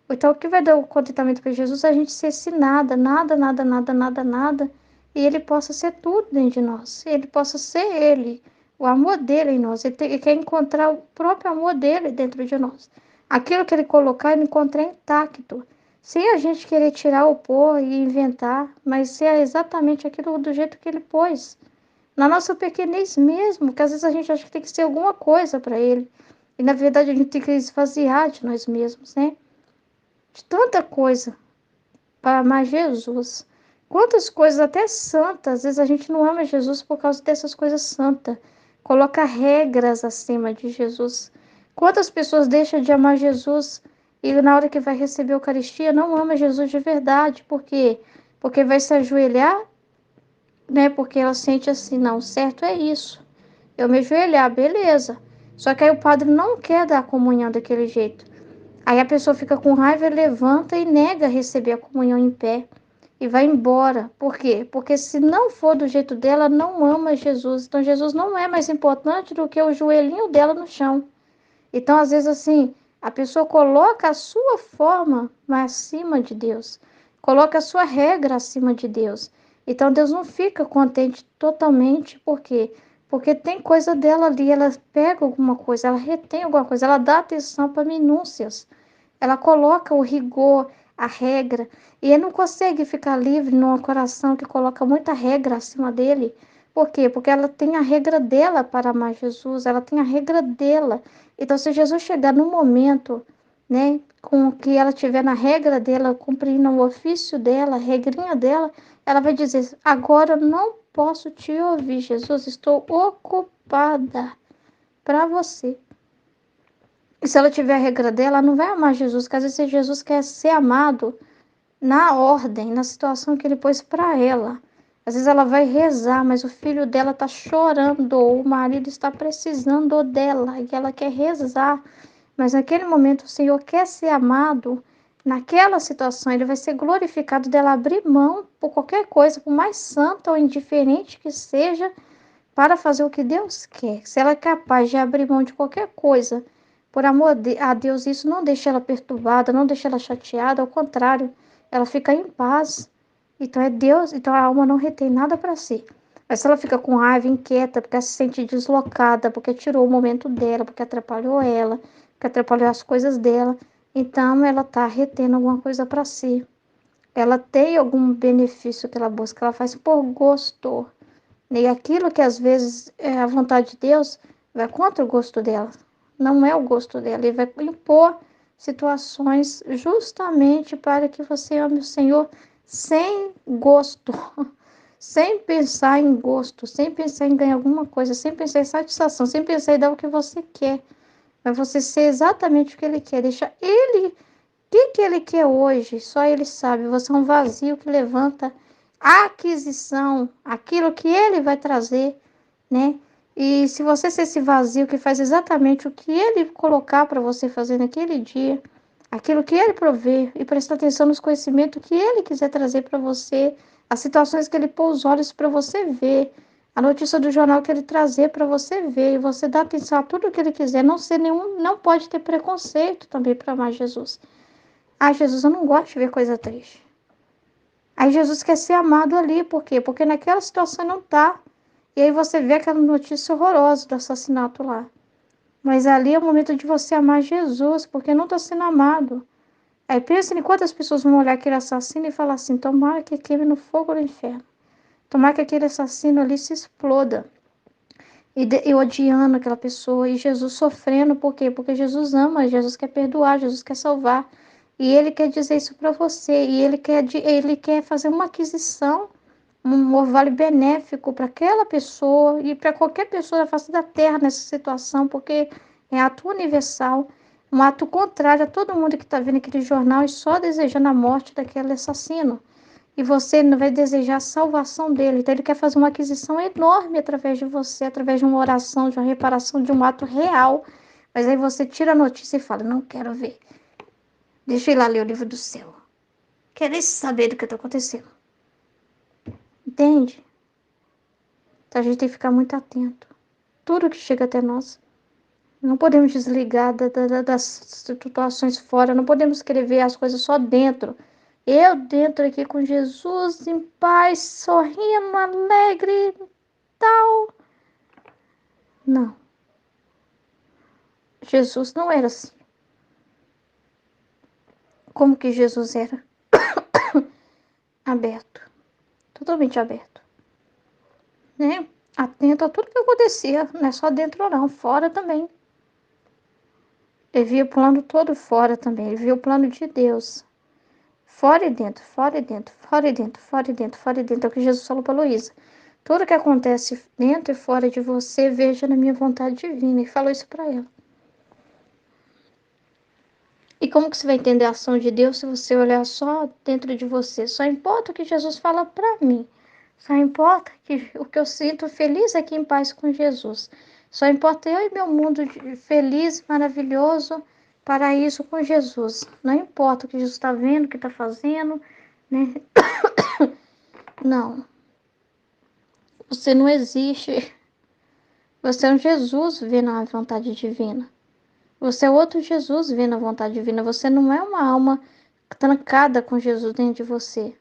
[SPEAKER 1] Então, o que vai dar o contentamento para Jesus é a gente ser esse nada, nada, nada, nada, nada, nada, e Ele possa ser tudo dentro de nós. Ele possa ser Ele, o amor dele em nós. Ele quer encontrar o próprio amor dele dentro de nós. Aquilo que ele colocar, ele encontrar intacto. Sem a gente querer tirar ou pôr e inventar, mas ser exatamente aquilo do jeito que ele pôs. Na nossa pequenez mesmo, que às vezes a gente acha que tem que ser alguma coisa para ele. E na verdade a gente tem que esvaziar de nós mesmos, né? De tanta coisa para amar Jesus. Quantas coisas até santas, às vezes a gente não ama Jesus por causa dessas coisas santas. Coloca regras acima de Jesus. Quantas pessoas deixam de amar Jesus e na hora que vai receber a Eucaristia não ama Jesus de verdade. Por quê? Porque vai se ajoelhar, né? Porque ela sente assim, não, certo é isso. Eu me ajoelhar, beleza. Só que aí o padre não quer dar a comunhão daquele jeito. Aí a pessoa fica com raiva, levanta e nega receber a comunhão em pé e vai embora. Por quê? Porque se não for do jeito dela, não ama Jesus. Então Jesus não é mais importante do que o joelhinho dela no chão. Então, às vezes, assim, a pessoa coloca a sua forma acima de Deus, coloca a sua regra acima de Deus. Então, Deus não fica contente totalmente, por quê? Porque tem coisa dela ali, ela pega alguma coisa, ela retém alguma coisa, ela dá atenção para minúcias, ela coloca o rigor, a regra, e ele não consegue ficar livre num coração que coloca muita regra acima dele. Por quê? Porque ela tem a regra dela para amar Jesus, ela tem a regra dela. Então, se Jesus chegar no momento, né, com que ela tiver na regra dela, cumprindo o ofício dela, a regrinha dela, ela vai dizer: agora eu não posso te ouvir, Jesus, estou ocupada para você. E se ela tiver a regra dela, ela não vai amar Jesus, porque às vezes Jesus quer ser amado na ordem, na situação que ele pôs para ela. Às vezes ela vai rezar, mas o filho dela está chorando, ou o marido está precisando dela, e ela quer rezar. Mas naquele momento o Senhor quer ser amado, naquela situação ele vai ser glorificado dela abrir mão por qualquer coisa, por mais santa ou indiferente que seja, para fazer o que Deus quer. Se ela é capaz de abrir mão de qualquer coisa, por amor a Deus, isso não deixa ela perturbada, não deixa ela chateada, ao contrário, ela fica em paz. Então é Deus, então a alma não retém nada para si. Mas se ela fica com raiva, inquieta, porque ela se sente deslocada, porque tirou o momento dela, porque atrapalhou ela, porque atrapalhou as coisas dela, então ela está retendo alguma coisa para si. Ela tem algum benefício que ela busca, ela faz por gosto. E aquilo que às vezes é a vontade de Deus vai contra o gosto dela. Não é o gosto dela. Ele vai impor situações justamente para que você ame o Senhor sem gosto, sem pensar em gosto, sem pensar em ganhar alguma coisa, sem pensar em satisfação, sem pensar em dar o que você quer. Mas você ser exatamente o que ele quer. Deixa ele que ele quer hoje? Só ele sabe. Você é um vazio que levanta a aquisição, aquilo que ele vai trazer, né? E se você ser esse vazio que faz exatamente o que ele colocar para você fazer naquele dia, aquilo que ele prover, e prestar atenção nos conhecimentos que ele quiser trazer para você, as situações que ele pôs os olhos para você ver, a notícia do jornal que ele trazer para você ver, e você dar atenção a tudo que ele quiser, não ser nenhum, não pode ter preconceito também para amar Jesus. Ah, Jesus, eu não gosto de ver coisa triste. Aí Jesus quer ser amado ali, por quê? Porque naquela situação não tá. E aí você vê aquela notícia horrorosa do assassinato lá. Mas ali é o momento de você amar Jesus, porque não está sendo amado. Aí pensa em quantas pessoas vão olhar aquele assassino e falar assim: tomara que queime no fogo do inferno. Tomara que aquele assassino ali se exploda. E odiando aquela pessoa. E Jesus sofrendo, por quê? Porque Jesus ama, Jesus quer perdoar, Jesus quer salvar. E ele quer dizer isso para você. E ele quer fazer uma aquisição, um orvalho benéfico para aquela pessoa e para qualquer pessoa da face da terra nessa situação, porque é ato universal, um ato contrário a todo mundo que está vendo aquele jornal e só desejando a morte daquele assassino. E você não vai desejar a salvação dele. Então, ele quer fazer uma aquisição enorme através de você, através de uma oração, de uma reparação, de um ato real. Mas aí você tira a notícia e fala: não quero ver. Deixa eu ir lá ler o livro do céu. Quero nem saber do que está acontecendo. Entende? Então, a gente tem que ficar muito atento. Tudo que chega até nós. Não podemos desligar das situações fora. Não podemos escrever as coisas só dentro. Eu dentro aqui com Jesus, em paz, sorrindo, alegre, tal. Não. Jesus não era assim. como que Jesus era aberto, totalmente aberto, né? Atento a tudo que acontecia, não é só dentro não, fora também. Ele via o plano todo fora também, ele via o plano de Deus. Fora e dentro, fora e dentro, fora e dentro, fora e dentro, fora e dentro. É o que Jesus falou para Luísa. Tudo que acontece dentro e fora de você, veja na minha vontade divina. E falou isso para ela. E como que você vai entender a ação de Deus se você olhar só dentro de você? Só importa o que Jesus fala para mim. Só importa que o que eu sinto feliz aqui em paz com Jesus. Só importa eu e meu mundo feliz, maravilhoso, paraíso com Jesus. Não importa o que Jesus está vendo, o que está fazendo, né? Não. Você não existe. Você é um Jesus vendo a vontade divina. Você é outro Jesus vendo a vontade divina. Você não é uma alma trancada com Jesus dentro de você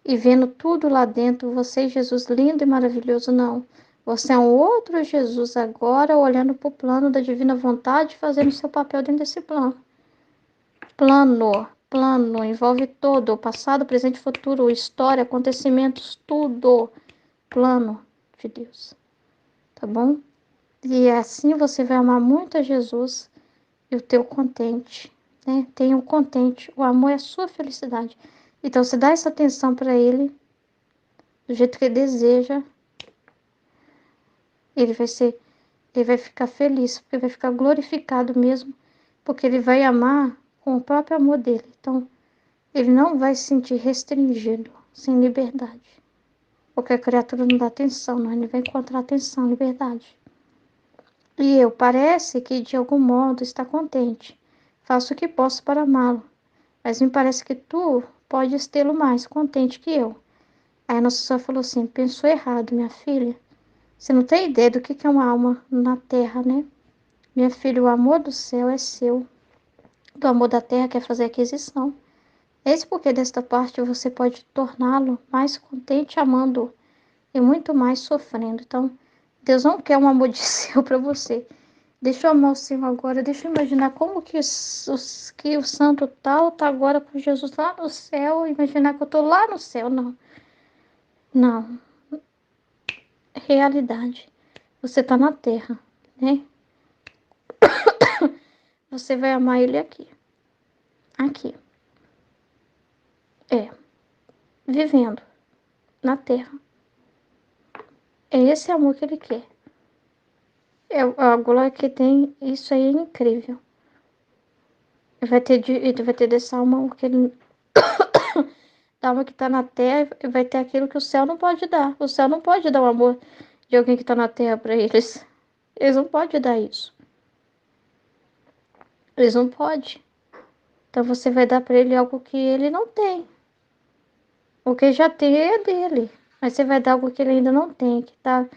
[SPEAKER 1] e vendo tudo lá dentro. Você é Jesus lindo e maravilhoso, não. Você é um outro Jesus agora olhando para o plano da divina vontade, fazendo seu papel dentro desse plano. Plano, envolve todo, o passado, presente e futuro, história, acontecimentos, tudo. Plano de Deus, tá bom? E assim você vai amar muito a Jesus e o teu contente, né? Tenha o contente, o amor é a sua felicidade. Então, se dá essa atenção para ele, do jeito que ele deseja, ele vai ser, ele vai ficar feliz, porque vai ficar glorificado mesmo, porque ele vai amar com o próprio amor dele. Então, ele não vai se sentir restringido, sem liberdade. Porque a criatura não dá atenção, não, ele vai encontrar atenção, liberdade. E eu parece que de algum modo está contente. Faço o que posso para amá-lo, mas me parece que tu podes tê-lo mais contente que eu. Aí a Nossa Senhora falou assim: pensou errado, minha filha. Você não tem ideia do que é uma alma na terra, né? Minha filha, o amor do céu é seu. Do amor da terra quer fazer aquisição. Eis porque desta parte você pode torná-lo mais contente amando e muito mais sofrendo. Então, Deus não quer um amor de céu para você. Deixa eu amar o Senhor agora. Deixa eu imaginar como que o santo tal tá agora com Jesus lá no céu. Imaginar que eu tô lá no céu. Não. Não. Realidade. Você tá na terra, né? Você vai amar ele aqui. Aqui. É. Vivendo na terra. É esse amor que ele quer. É a glória que tem. Isso aí é incrível. Ele vai ter dessa alma que ele da alma que está na terra vai ter aquilo que o céu não pode dar. O céu não pode dar o amor de alguém que está na terra para eles. Eles não podem dar isso. Eles não podem. Então você vai dar para ele algo que ele não tem. O que já tem é dele. Mas você vai dar algo que ele ainda não tem, que está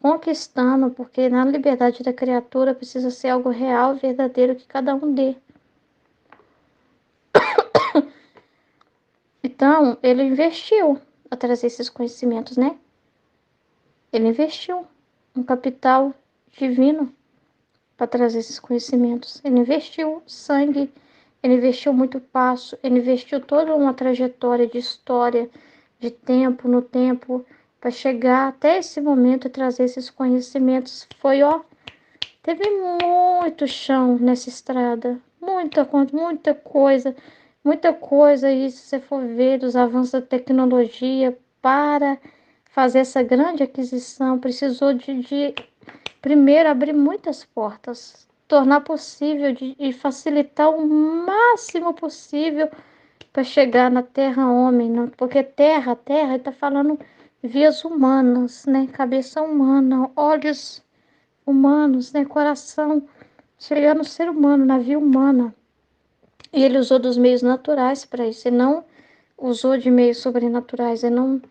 [SPEAKER 1] conquistando, porque na liberdade da criatura precisa ser algo real, verdadeiro, que cada um dê. Então, ele investiu a trazer esses conhecimentos, né? Ele investiu um capital divino para trazer esses conhecimentos. Ele investiu sangue, ele investiu muito passo, ele investiu toda uma trajetória de história, de tempo no tempo, para chegar até esse momento e trazer esses conhecimentos. Foi, ó, teve muito chão nessa estrada, muita coisa, e se você for ver dos avanços da tecnologia para fazer essa grande aquisição, precisou de primeiro, abrir muitas portas, tornar possível e facilitar o máximo possível para chegar na terra homem, não? Porque terra, está falando vias humanas, né? Cabeça humana, olhos humanos, né? Coração, chegar no ser humano, na via humana. E ele usou dos meios naturais para isso, ele não usou de meios sobrenaturais, ele não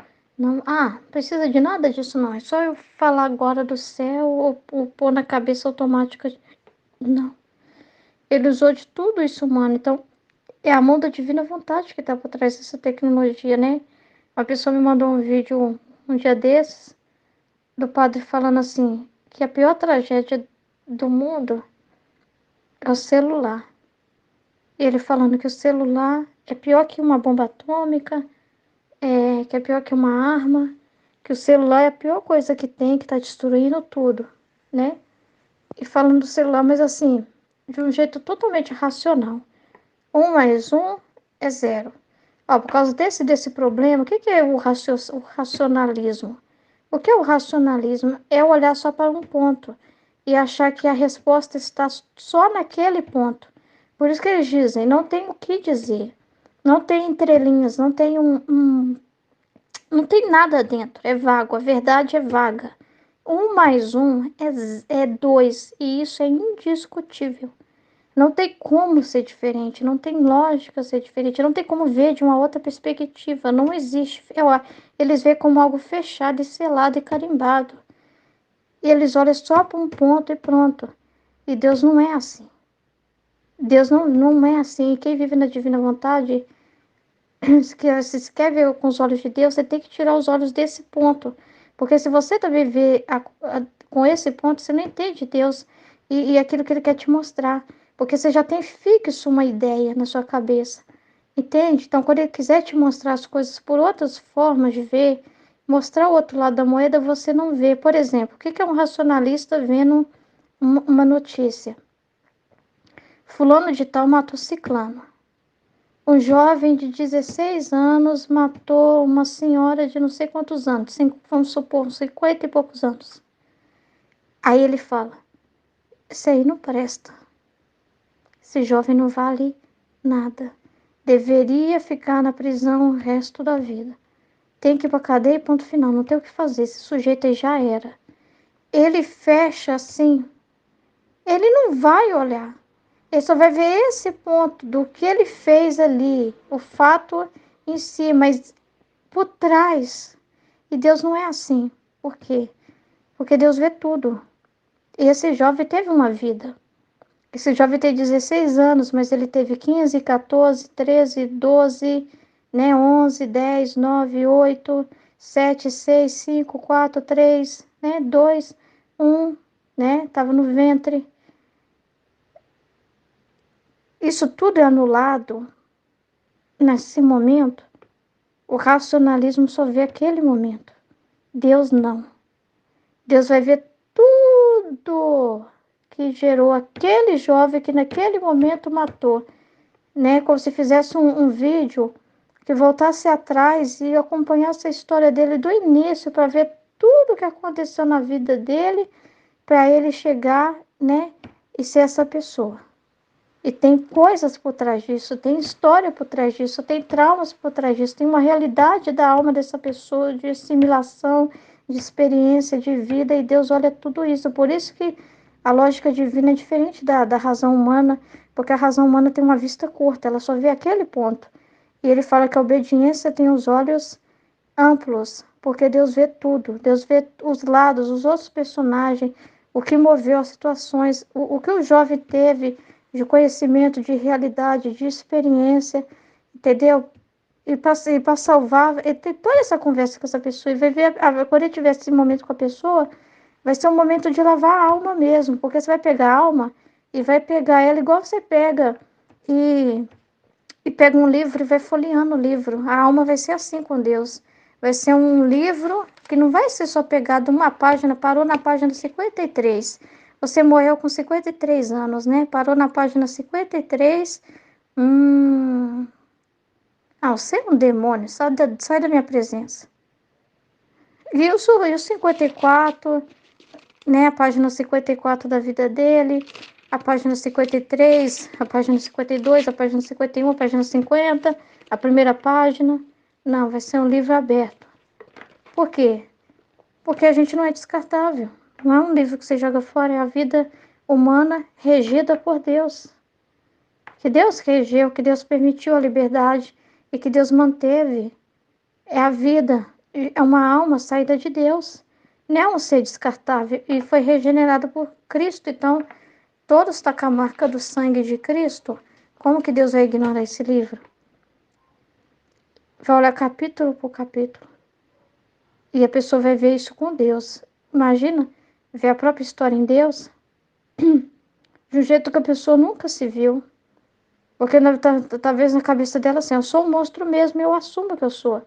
[SPEAKER 1] precisa de nada disso não, é só eu falar agora do céu ou pôr na cabeça automática, não. Ele usou de tudo isso humano, então é a mão da divina vontade que está por trás dessa tecnologia, né? Uma pessoa me mandou um vídeo um dia desses, do padre falando assim, que a pior tragédia do mundo é o celular. Ele falando que o celular é pior que uma bomba atômica, que é pior que uma arma, que o celular é a pior coisa que tem, que está destruindo tudo, né? E falando do celular, mas assim, de um jeito totalmente racional. 1 mais 1 é 0. Ó, por causa desse problema, o que é o racionalismo? O que é o racionalismo? É olhar só para um ponto e achar que a resposta está só naquele ponto. Por isso que eles dizem, não tem o que dizer. Não tem entrelinhas, não tem não tem nada dentro, é vago, a verdade é vaga. 1 mais 1 é 2 e isso é indiscutível. Não tem como ser diferente, não tem lógica ser diferente, não tem como ver de uma outra perspectiva, não existe. Eles veem como algo fechado e selado e carimbado. E eles olham só para um ponto e pronto. E Deus não é assim. Deus não é assim. E quem vive na divina vontade, se quer ver com os olhos de Deus, você tem que tirar os olhos desse ponto. Porque se você também vê com esse ponto, você não entende Deus e aquilo que Ele quer te mostrar. Porque você já tem fixo uma ideia na sua cabeça. Entende? Então, quando Ele quiser te mostrar as coisas por outras formas de ver, mostrar o outro lado da moeda, você não vê. Por exemplo, o que é um racionalista vendo uma notícia? Fulano de tal matou ciclano. Um jovem de 16 anos matou uma senhora de não sei quantos anos, vamos supor, 50 e poucos anos. Aí ele fala, isso aí não presta. Esse jovem não vale nada. Deveria ficar na prisão o resto da vida. Tem que ir pra cadeia e ponto final, não tem o que fazer, esse sujeito aí já era. Ele fecha assim, ele não vai olhar. Ele só vai ver esse ponto do que ele fez ali, o fato em si, mas por trás. E Deus não é assim. Por quê? Porque Deus vê tudo. E esse jovem teve uma vida. Esse jovem tem 16 anos, mas ele teve 15, 14, 13, 12, né, 11, 10, 9, 8, 7, 6, 5, 4, 3, né, 2, 1, né, estava no ventre. Isso tudo é anulado nesse momento. O racionalismo só vê aquele momento. Deus não. Deus vai ver tudo que gerou aquele jovem que naquele momento matou, né? Como se fizesse um vídeo que voltasse atrás e acompanhasse a história dele do início para ver tudo que aconteceu na vida dele para ele chegar, né? E ser essa pessoa. E tem coisas por trás disso, tem história por trás disso, tem traumas por trás disso, tem uma realidade da alma dessa pessoa, de assimilação, de experiência, de vida, e Deus olha tudo isso. Por isso que a lógica divina é diferente da razão humana, porque a razão humana tem uma vista curta, ela só vê aquele ponto. E ele fala que a obediência tem os olhos amplos, porque Deus vê tudo, Deus vê os lados, os outros personagens, o que moveu as situações, o que o jovem teve de conhecimento, de realidade, de experiência, entendeu? E para salvar, ele tem toda essa conversa com essa pessoa e vai ver, quando ele tiver esse momento com a pessoa, vai ser um momento de lavar a alma mesmo, porque você vai pegar a alma e vai pegar ela igual você pega e pega um livro e vai folheando o livro. A alma vai ser assim com Deus. Vai ser um livro que não vai ser só pegado uma página, parou na página 53. Você morreu com 53 anos, né? Parou na página 53. Você é um demônio, sai da minha presença. E o 54, né? A página 54 da vida dele, a página 53, a página 52, a página 51, a página 50, a primeira página. Não, vai ser um livro aberto. Por quê? Porque a gente não é descartável. Não é um livro que você joga fora, é a vida humana regida por Deus. Que Deus regeu, que Deus permitiu a liberdade e que Deus manteve. É a vida, é uma alma saída de Deus. Não é um ser descartável e foi regenerado por Cristo. Então, todos estão com a marca do sangue de Cristo. Como que Deus vai ignorar esse livro? Vai olhar capítulo por capítulo. E a pessoa vai ver isso com Deus. Imagina ver a própria história em Deus de um jeito que a pessoa nunca se viu. Porque talvez na cabeça dela assim, eu sou um monstro mesmo, eu assumo que eu sou.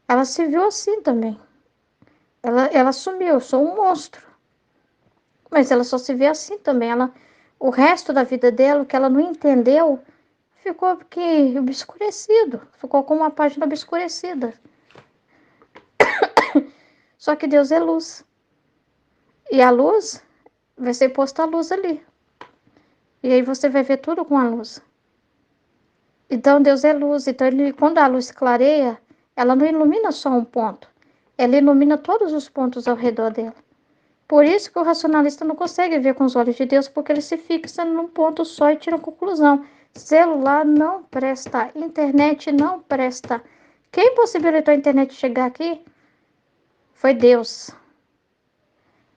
[SPEAKER 1] Ela se viu assim também. Ela assumiu, eu sou um monstro. Mas ela só se vê assim também. O resto da vida dela, o que ela não entendeu, ficou que obscurecido. Ficou com uma página obscurecida. Só que Deus é luz. E a luz vai ser posta a luz ali. E aí você vai ver tudo com a luz. Então Deus é luz. Então quando a luz clareia, ela não ilumina só um ponto. Ela ilumina todos os pontos ao redor dela. Por isso que o racionalista não consegue ver com os olhos de Deus, porque ele se fixa num ponto só e tira conclusão. Celular não presta, internet não presta. Quem possibilitou a internet chegar aqui foi Deus.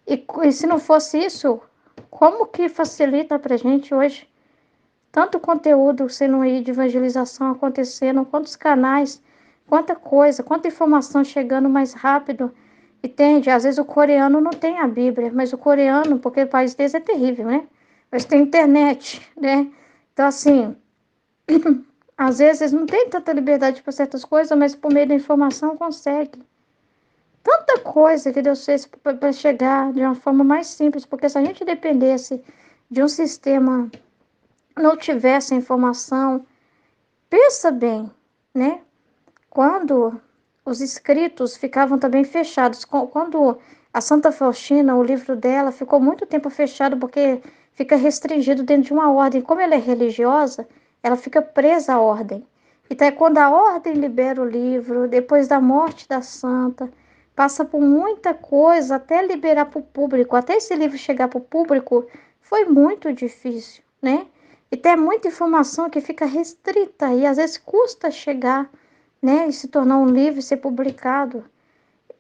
[SPEAKER 1] E se não fosse isso, como que facilita para a gente hoje? Tanto conteúdo sendo aí de evangelização acontecendo, quantos canais, quanta coisa, quanta informação chegando mais rápido. Entende? Às vezes o coreano não tem a Bíblia, mas o coreano, porque o país deles é terrível, né? Mas tem internet, né? Então, assim, às vezes eles não têm tanta liberdade para certas coisas, mas por meio da informação consegue. Tanta coisa que Deus fez para chegar de uma forma mais simples, porque se a gente dependesse de um sistema, não tivesse informação, pensa bem, né? Quando os escritos ficavam também fechados, quando a Santa Faustina, o livro dela, ficou muito tempo fechado porque fica restringido dentro de uma ordem. Como ela é religiosa, ela fica presa à ordem. Então, é quando a ordem libera o livro, depois da morte da santa, passa por muita coisa até liberar para o público. Até esse livro chegar para o público foi muito difícil, né? E tem muita informação que fica restrita e às vezes custa chegar, né, e se tornar um livro e ser publicado.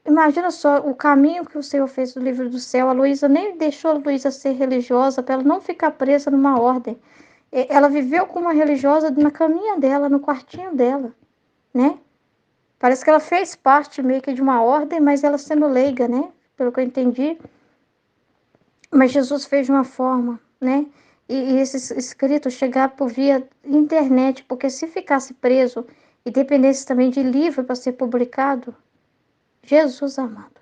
[SPEAKER 1] Imagina só o caminho que o Senhor fez do livro do céu. A Luísa nem deixou a Luísa ser religiosa para ela não ficar presa numa ordem. Ela viveu como uma religiosa na caminha dela, no quartinho dela, né? Parece que ela fez parte meio que de uma ordem, mas ela sendo leiga, né? Pelo que eu entendi. Mas Jesus fez de uma forma, né? E esses escritos chegar por via internet, porque se ficasse preso e dependesse também de livro para ser publicado, Jesus amado.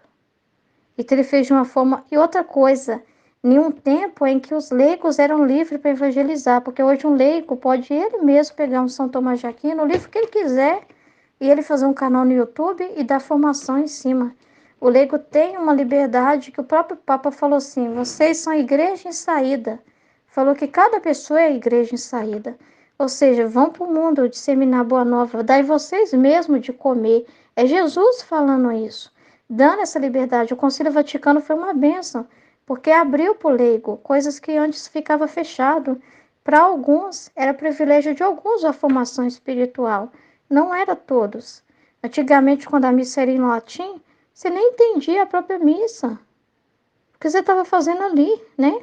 [SPEAKER 1] Então ele fez de uma forma. E outra coisa, em um tempo em que os leigos eram livres para evangelizar, porque hoje um leigo pode ele mesmo pegar um São Tomás de Aquino, o livro que ele quiser, e ele fazer um canal no YouTube e dar formação em cima. O leigo tem uma liberdade que o próprio Papa falou assim: vocês são igreja em saída. Falou que cada pessoa é igreja em saída. Ou seja, vão para o mundo disseminar boa nova, dai vocês mesmos de comer. É Jesus falando isso, dando essa liberdade. O Concílio Vaticano foi uma bênção, porque abriu para o leigo coisas que antes ficava fechado. Para alguns, era privilégio de alguns a formação espiritual, não era todos. Antigamente, quando a missa era em latim, você nem entendia a própria missa, o que você estava fazendo ali, né?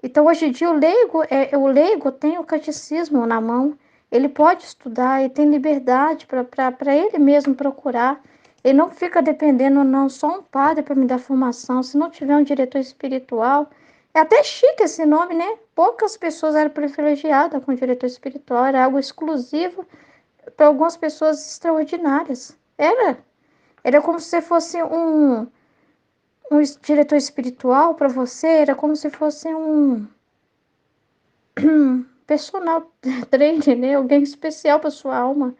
[SPEAKER 1] Então, hoje em dia, o leigo tem o catecismo na mão, ele pode estudar, ele tem liberdade para ele mesmo procurar. Ele não fica dependendo, não, só um padre para me dar formação. Se não tiver um diretor espiritual, é até chique esse nome, né? Poucas pessoas eram privilegiadas com diretor espiritual, era algo exclusivo para algumas pessoas extraordinárias. Era como se fosse um diretor espiritual para você, era como se fosse um personal trainer, né? Alguém especial para sua alma.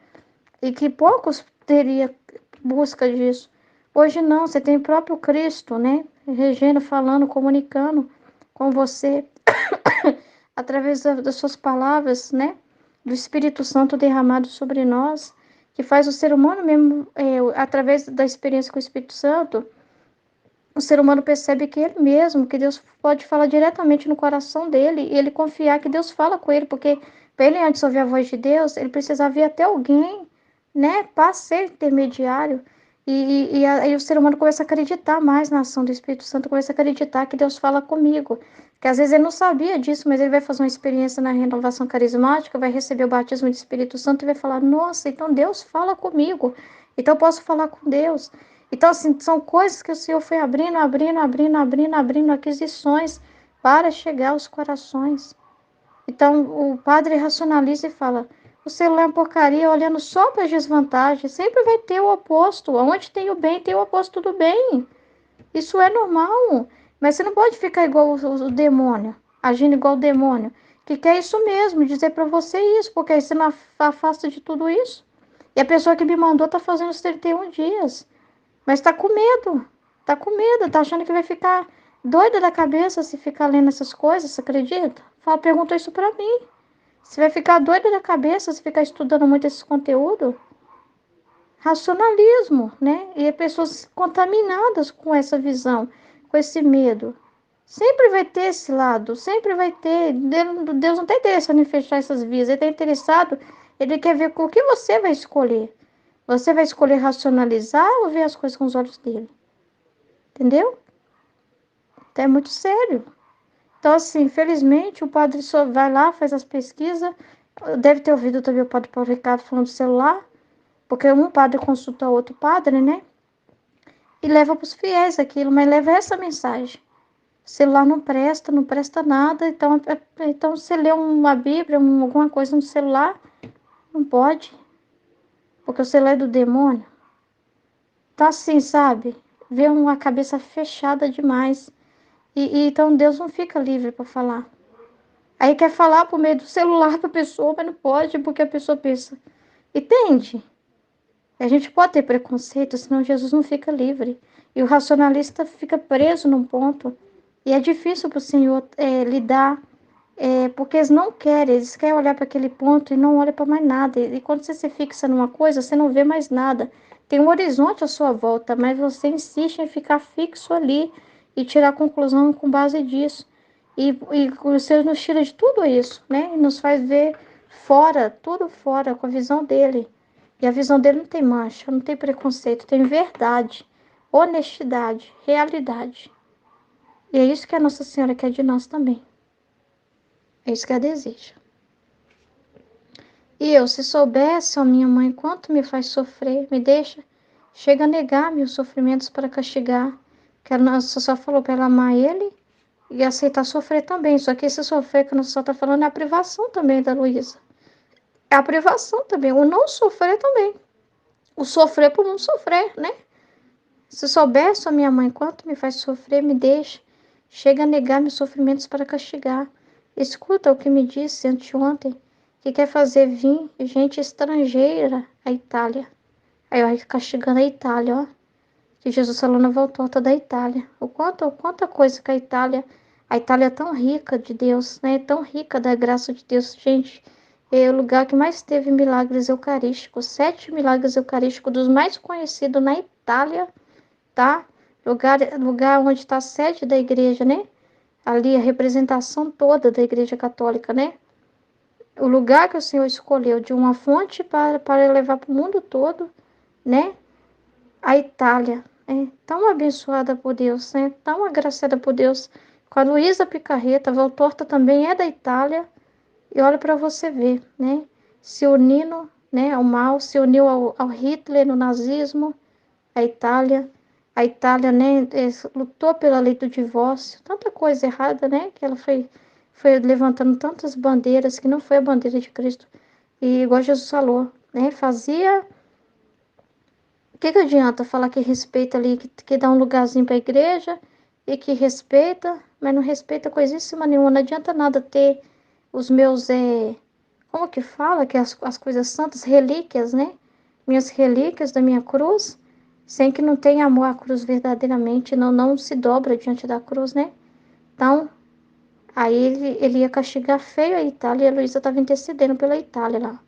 [SPEAKER 1] E que poucos teria busca disso. Hoje não, você tem o próprio Cristo, né? Regendo, falando, comunicando com você através das suas palavras, né? Do Espírito Santo derramado sobre nós, que faz o ser humano mesmo, através da experiência com o Espírito Santo, o ser humano percebe que ele mesmo, que Deus pode falar diretamente no coração dele e ele confiar que Deus fala com ele, porque para ele antes ouvir a voz de Deus, ele precisava vir até alguém, né, para ser intermediário. E aí o ser humano começa a acreditar mais na ação do Espírito Santo, começa a acreditar que Deus fala comigo. Que às vezes ele não sabia disso, mas ele vai fazer uma experiência na renovação carismática, vai receber o batismo do Espírito Santo e vai falar: nossa, então Deus fala comigo, então eu posso falar com Deus. Então, assim, são coisas que o Senhor foi abrindo aquisições para chegar aos corações. Então, o padre racionaliza e fala: o celular é uma porcaria, olhando só para as desvantagens. Sempre vai ter o oposto. Onde tem o bem, tem o oposto do bem. Isso é normal. Mas você não pode ficar igual o demônio, agindo igual o demônio, que quer isso mesmo, dizer para você isso, porque aí você não afasta de tudo isso. E a pessoa que me mandou tá fazendo os 31 dias. Mas tá com medo. Tá com medo, tá achando que vai ficar doida da cabeça se ficar lendo essas coisas, você acredita? Perguntou isso pra mim. Você vai ficar doida da cabeça se ficar estudando muito esse conteúdo? Racionalismo, né? E pessoas contaminadas com essa visão, com esse medo. Sempre vai ter esse lado, sempre vai ter. Deus não está interessado em fechar essas vias, ele está interessado, ele quer ver o que você vai escolher. Você vai escolher racionalizar ou ver as coisas com os olhos dele? Entendeu? Então é muito sério. Então, assim, infelizmente, o padre só vai lá, faz as pesquisas. Deve ter ouvido também o padre Paulo Ricardo falando do celular, porque um padre consulta outro padre, né? E leva para os fiéis aquilo, mas leva essa mensagem. O celular não presta, não presta nada, então você lê uma Bíblia, alguma coisa no celular, não pode, porque o celular é do demônio. Então, assim, sabe? Vê uma cabeça fechada demais. Então Deus não fica livre para falar. Aí quer falar por meio do celular para a pessoa, mas não pode, porque a pessoa pensa. Entende? A gente pode ter preconceito, senão Jesus não fica livre. E o racionalista fica preso num ponto. E é difícil para o Senhor lidar, porque eles não querem, eles querem olhar para aquele ponto e não olham para mais nada. E quando você se fixa numa coisa, você não vê mais nada. Tem um horizonte à sua volta, mas você insiste em ficar fixo ali e tirar conclusão com base disso. E o Senhor nos tira de tudo isso, né? E nos faz ver fora, tudo fora, com a visão dele. E a visão dele não tem mancha, não tem preconceito, tem verdade, honestidade, realidade. E é isso que a Nossa Senhora quer de nós também. É isso que ela deseja. E eu, se soubesse, ó minha mãe, quanto me faz sofrer, me deixa, chega a negar meus sofrimentos para castigar. Que a Nossa só falou para ela amar ele e aceitar sofrer também. Só que esse sofrer que a Nossa Senhora está falando é a privação também da Luísa. É a privação também, o não sofrer também. O sofrer por não sofrer, né? Se soubesse, ó minha mãe, quanto me faz sofrer, me deixa. Chega a negar meus sofrimentos para castigar. Escuta o que me disse anteontem, que quer fazer vir gente estrangeira à Itália. Aí, ó, castigando a Itália, ó. Que Jesus falou na volta da Itália. Quanta coisa que a Itália é tão rica de Deus, né? Tão rica da graça de Deus, gente. É o lugar que mais teve milagres eucarísticos. 7 milagres eucarísticos, dos mais conhecidos na Itália, tá? Lugar onde está a sede da igreja, né? Ali a representação toda da igreja católica, né? O lugar que o Senhor escolheu de uma fonte para levar para o mundo todo, né? A Itália é tão abençoada por Deus, né? Tão agraciada por Deus. Com a Luísa Picarreta, a Valtorta também é da Itália. E olha para você ver, né? Se unindo, né, ao mal, se uniu ao Hitler no nazismo, a Itália. A Itália, né, lutou pela lei do divórcio, tanta coisa errada, né, que ela foi levantando tantas bandeiras, que não foi a bandeira de Cristo. E igual Jesus falou, né, fazia. O que adianta falar que respeita ali, que dá um lugarzinho para a igreja e que respeita, mas não respeita coisíssima nenhuma. Não adianta nada ter os meus, como que fala? Que as coisas santas, relíquias, né? Minhas relíquias da minha cruz, sem que não tenha amor à cruz verdadeiramente, não se dobra diante da cruz, né? Então, aí ele ia castigar feio a Itália e a Luísa estava intercedendo pela Itália lá.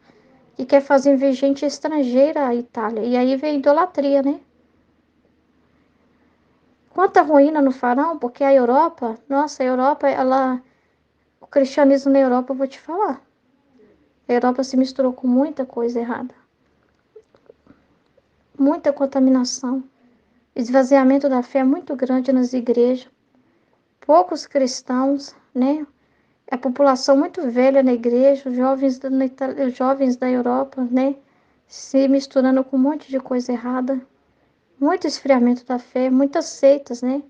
[SPEAKER 1] E quer fazer vir gente estrangeira à Itália. E aí vem a idolatria, né? Quanta ruína no farão, porque a Europa, nossa, a Europa, o cristianismo na Europa, eu vou te falar. A Europa se misturou com muita coisa errada. Muita contaminação. Esvaziamento da fé é muito grande nas igrejas. Poucos cristãos, né? A população muito velha na igreja, os jovens da Europa, né? Se misturando com um monte de coisa errada. Muito esfriamento da fé, muitas seitas, né?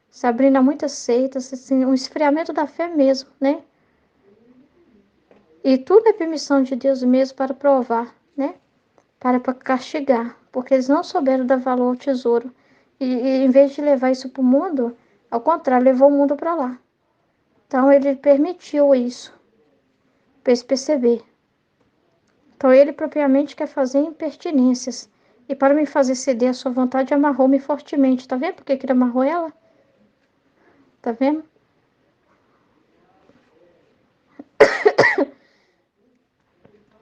[SPEAKER 1] Se abrindo a muitas seitas, assim, um esfriamento da fé mesmo, né? E tudo é permissão de Deus mesmo para provar, né? Para castigar, porque eles não souberam dar valor ao tesouro. E em vez de levar isso para o mundo, ao contrário, levou o mundo para lá. Então ele permitiu isso, para eles perceber. Então ele propriamente quer fazer impertinências. E para me fazer ceder à sua vontade, amarrou-me fortemente. Tá vendo por que ele amarrou ela? Tá vendo?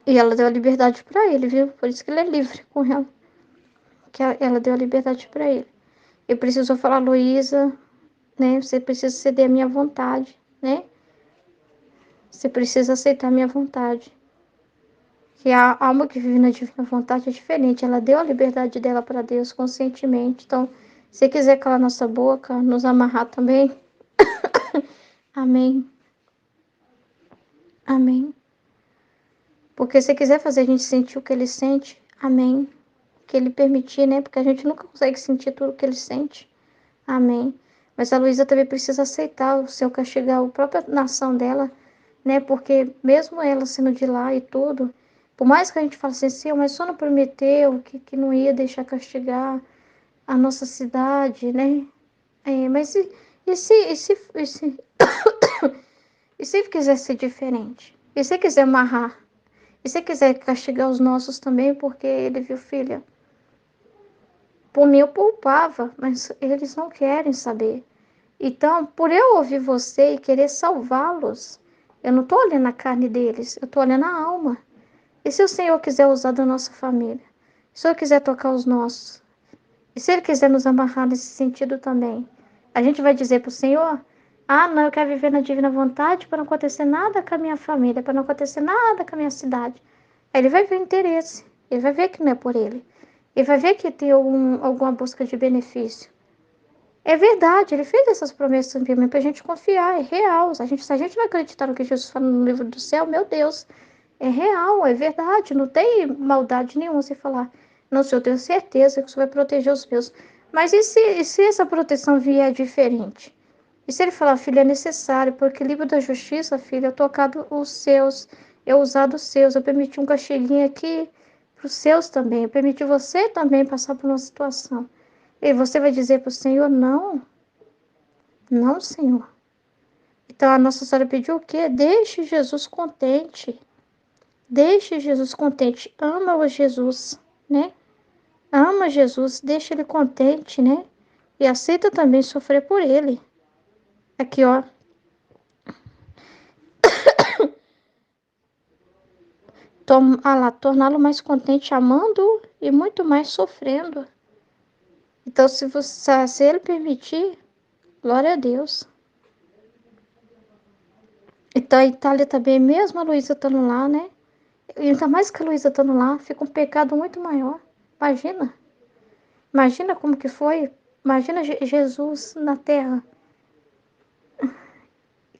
[SPEAKER 1] E ela deu a liberdade para ele, viu? Por isso que ele é livre com ela. Que ela deu a liberdade para ele. Ele precisou falar, Luísa, né? Você precisa ceder à minha vontade, né? Você precisa aceitar a minha vontade. Que a alma que vive na divina vontade é diferente. Ela deu a liberdade dela para Deus conscientemente. Então, se quiser calar nossa boca, nos amarrar também. Amém. Amém. Porque se quiser fazer a gente sentir o que ele sente, amém. Que ele permitir, né? Porque a gente nunca consegue sentir tudo o que ele sente. Amém. Mas a Luísa também precisa aceitar o seu castigar a própria nação dela, né? Porque mesmo ela sendo de lá e tudo, por mais que a gente fale assim, Senhor, mas só não prometeu que não ia deixar castigar a nossa cidade, né? Mas e se quiser ser diferente? E se quiser amarrar? E se quiser castigar os nossos também, porque ele viu, filha? Por mim eu poupava, mas eles não querem saber. Então, por eu ouvir você e querer salvá-los, eu não estou olhando a carne deles, eu estou olhando a alma. E se o Senhor quiser usar da nossa família? Se o Senhor quiser tocar os nossos? E se Ele quiser nos amarrar nesse sentido também? A gente vai dizer para o Senhor, ah, não, eu quero viver na divina vontade para não acontecer nada com a minha família, para não acontecer nada com a minha cidade. Aí Ele vai ver o interesse, Ele vai ver que não é por Ele. Ele vai ver que tem alguma busca de benefício. É verdade, Ele fez essas promessas também para a gente confiar, é real. Se a gente não acreditar no que Jesus fala no livro do céu, meu Deus, é real, é verdade, não tem maldade nenhuma você falar, não, Senhor, eu tenho certeza que o Senhor vai proteger os meus. Mas e se essa proteção vier diferente? E se ele falar, filho, é necessário, para o equilíbrio da justiça, filho, eu tocado os seus, eu usado os seus, eu permiti um castiguinho aqui para os seus também, eu permiti você também passar por uma situação. E você vai dizer para o Senhor, não, não, Senhor. Então a Nossa Senhora pediu o quê? Deixe Jesus contente. Deixe Jesus contente. Ama o Jesus, né? Ama Jesus, deixa ele contente, né? E aceita também sofrer por ele. Aqui, ó. Torná-lo mais contente amando e muito mais sofrendo. Então, se ele permitir, glória a Deus. Então, a Itália também, mesmo a Luísa estando lá, né? Ainda mais que a Luísa estando lá, fica um pecado muito maior. Imagina. Imagina como que foi. Imagina Jesus na terra.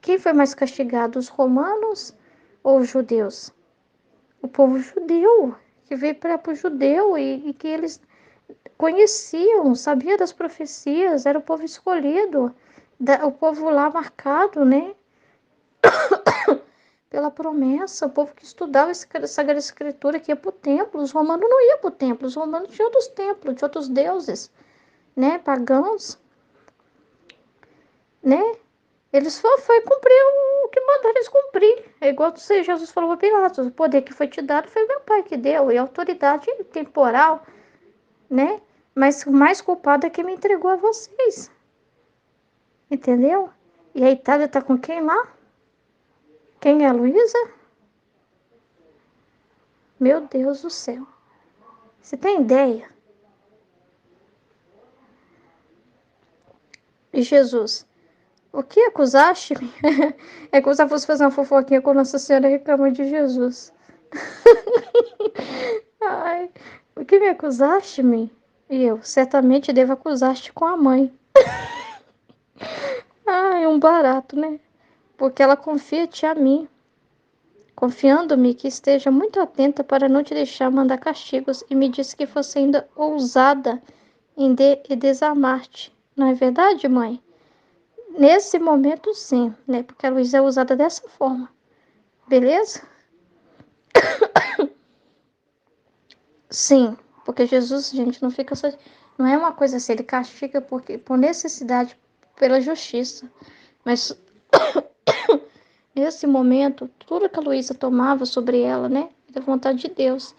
[SPEAKER 1] Quem foi mais castigado, os romanos ou os judeus? O povo judeu, que veio para o judeu e que eles conheciam, sabia das profecias, era o povo escolhido, o povo lá marcado, né? Pela promessa, o povo que estudava a Sagrada Escritura, que ia para o templo. Os romanos não iam para o templo, os romanos tinham outros templos, de outros deuses, né? Pagãos, né? Eles foi cumprir o que mandaram eles cumprir. É igual Jesus falou para Pilatos, o poder que foi te dado foi meu pai que deu, e a autoridade temporal, né? Mas o mais culpado é quem me entregou a vocês. Entendeu? E a Itália tá com quem lá? Quem é a Luísa? Meu Deus do céu. Você tem ideia? E Jesus, o que acusaste-me? É como se eu fosse fazer uma fofoquinha com Nossa Senhora reclamando de Jesus. Ai, o que me acusaste-me? E eu, certamente devo acusar-te com a mãe. Ai, um barato, né? Porque ela confia-te a mim, confiando-me que esteja muito atenta para não te deixar mandar castigos, e me disse que fosse ainda ousada em desarmar-te. Não é verdade, mãe? Nesse momento, sim, né? Porque a Luísa é usada dessa forma, beleza? Sim, porque Jesus, gente, não fica só. Não é uma coisa assim, ele castiga por necessidade, pela justiça. Mas nesse momento, tudo que a Luísa tomava sobre ela, né? Era vontade de Deus,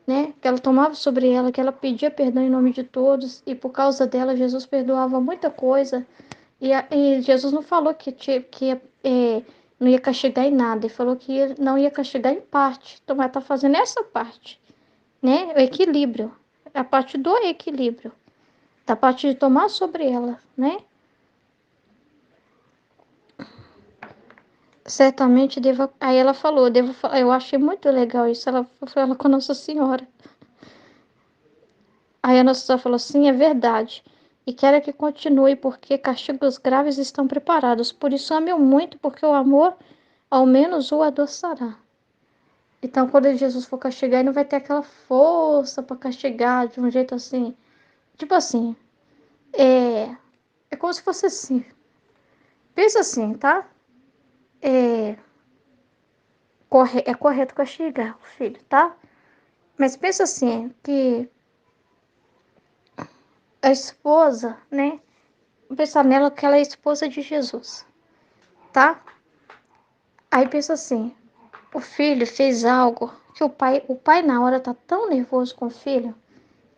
[SPEAKER 1] né? Que ela tomava sobre ela, que ela pedia perdão em nome de todos, e por causa dela, Jesus perdoava muita coisa. E Jesus não falou não ia castigar em nada, ele falou que não ia castigar em parte. Então, ela está fazendo essa parte, né? O equilíbrio, a parte do equilíbrio, da parte de tomar sobre ela, né? Certamente devo. Aí ela falou, eu achei muito legal isso. Ela falou com a Nossa Senhora. Aí a Nossa Senhora falou: sim, é verdade. E quero que continue, porque castigos graves estão preparados. Por isso ame-o muito, porque o amor ao menos o adoçará. Então, quando Jesus for castigar, ele não vai ter aquela força para castigar de um jeito assim. Tipo assim, é como se fosse assim. Pensa assim, tá? É, é correto castigar o filho, tá? Mas pensa assim, que a esposa, né? Pensar nela que ela é esposa de Jesus, tá? Aí pensa assim, o filho fez algo que o pai na hora tá tão nervoso com o filho,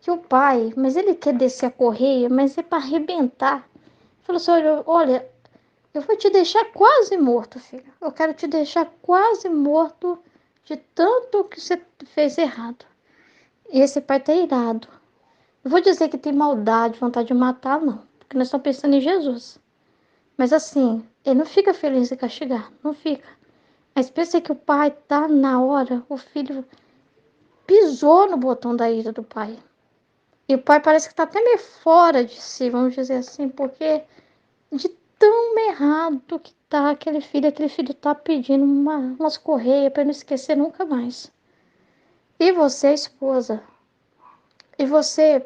[SPEAKER 1] que o pai, mas ele quer descer a correia, mas é para arrebentar. Falou assim, olha, eu vou te deixar quase morto, filho. Eu quero te deixar quase morto de tanto que você fez errado. E esse pai tá irado. Eu vou dizer que tem maldade, vontade de matar, não. Porque nós estamos pensando em Jesus. Mas assim, ele não fica feliz em castigar, não fica. Mas pensa que o pai tá na hora, o filho pisou no botão da ira do pai. E o pai parece que tá até meio fora de si, vamos dizer assim, porque de tão errado que tá aquele filho tá pedindo umas correias para não esquecer nunca mais. E você, esposa, e você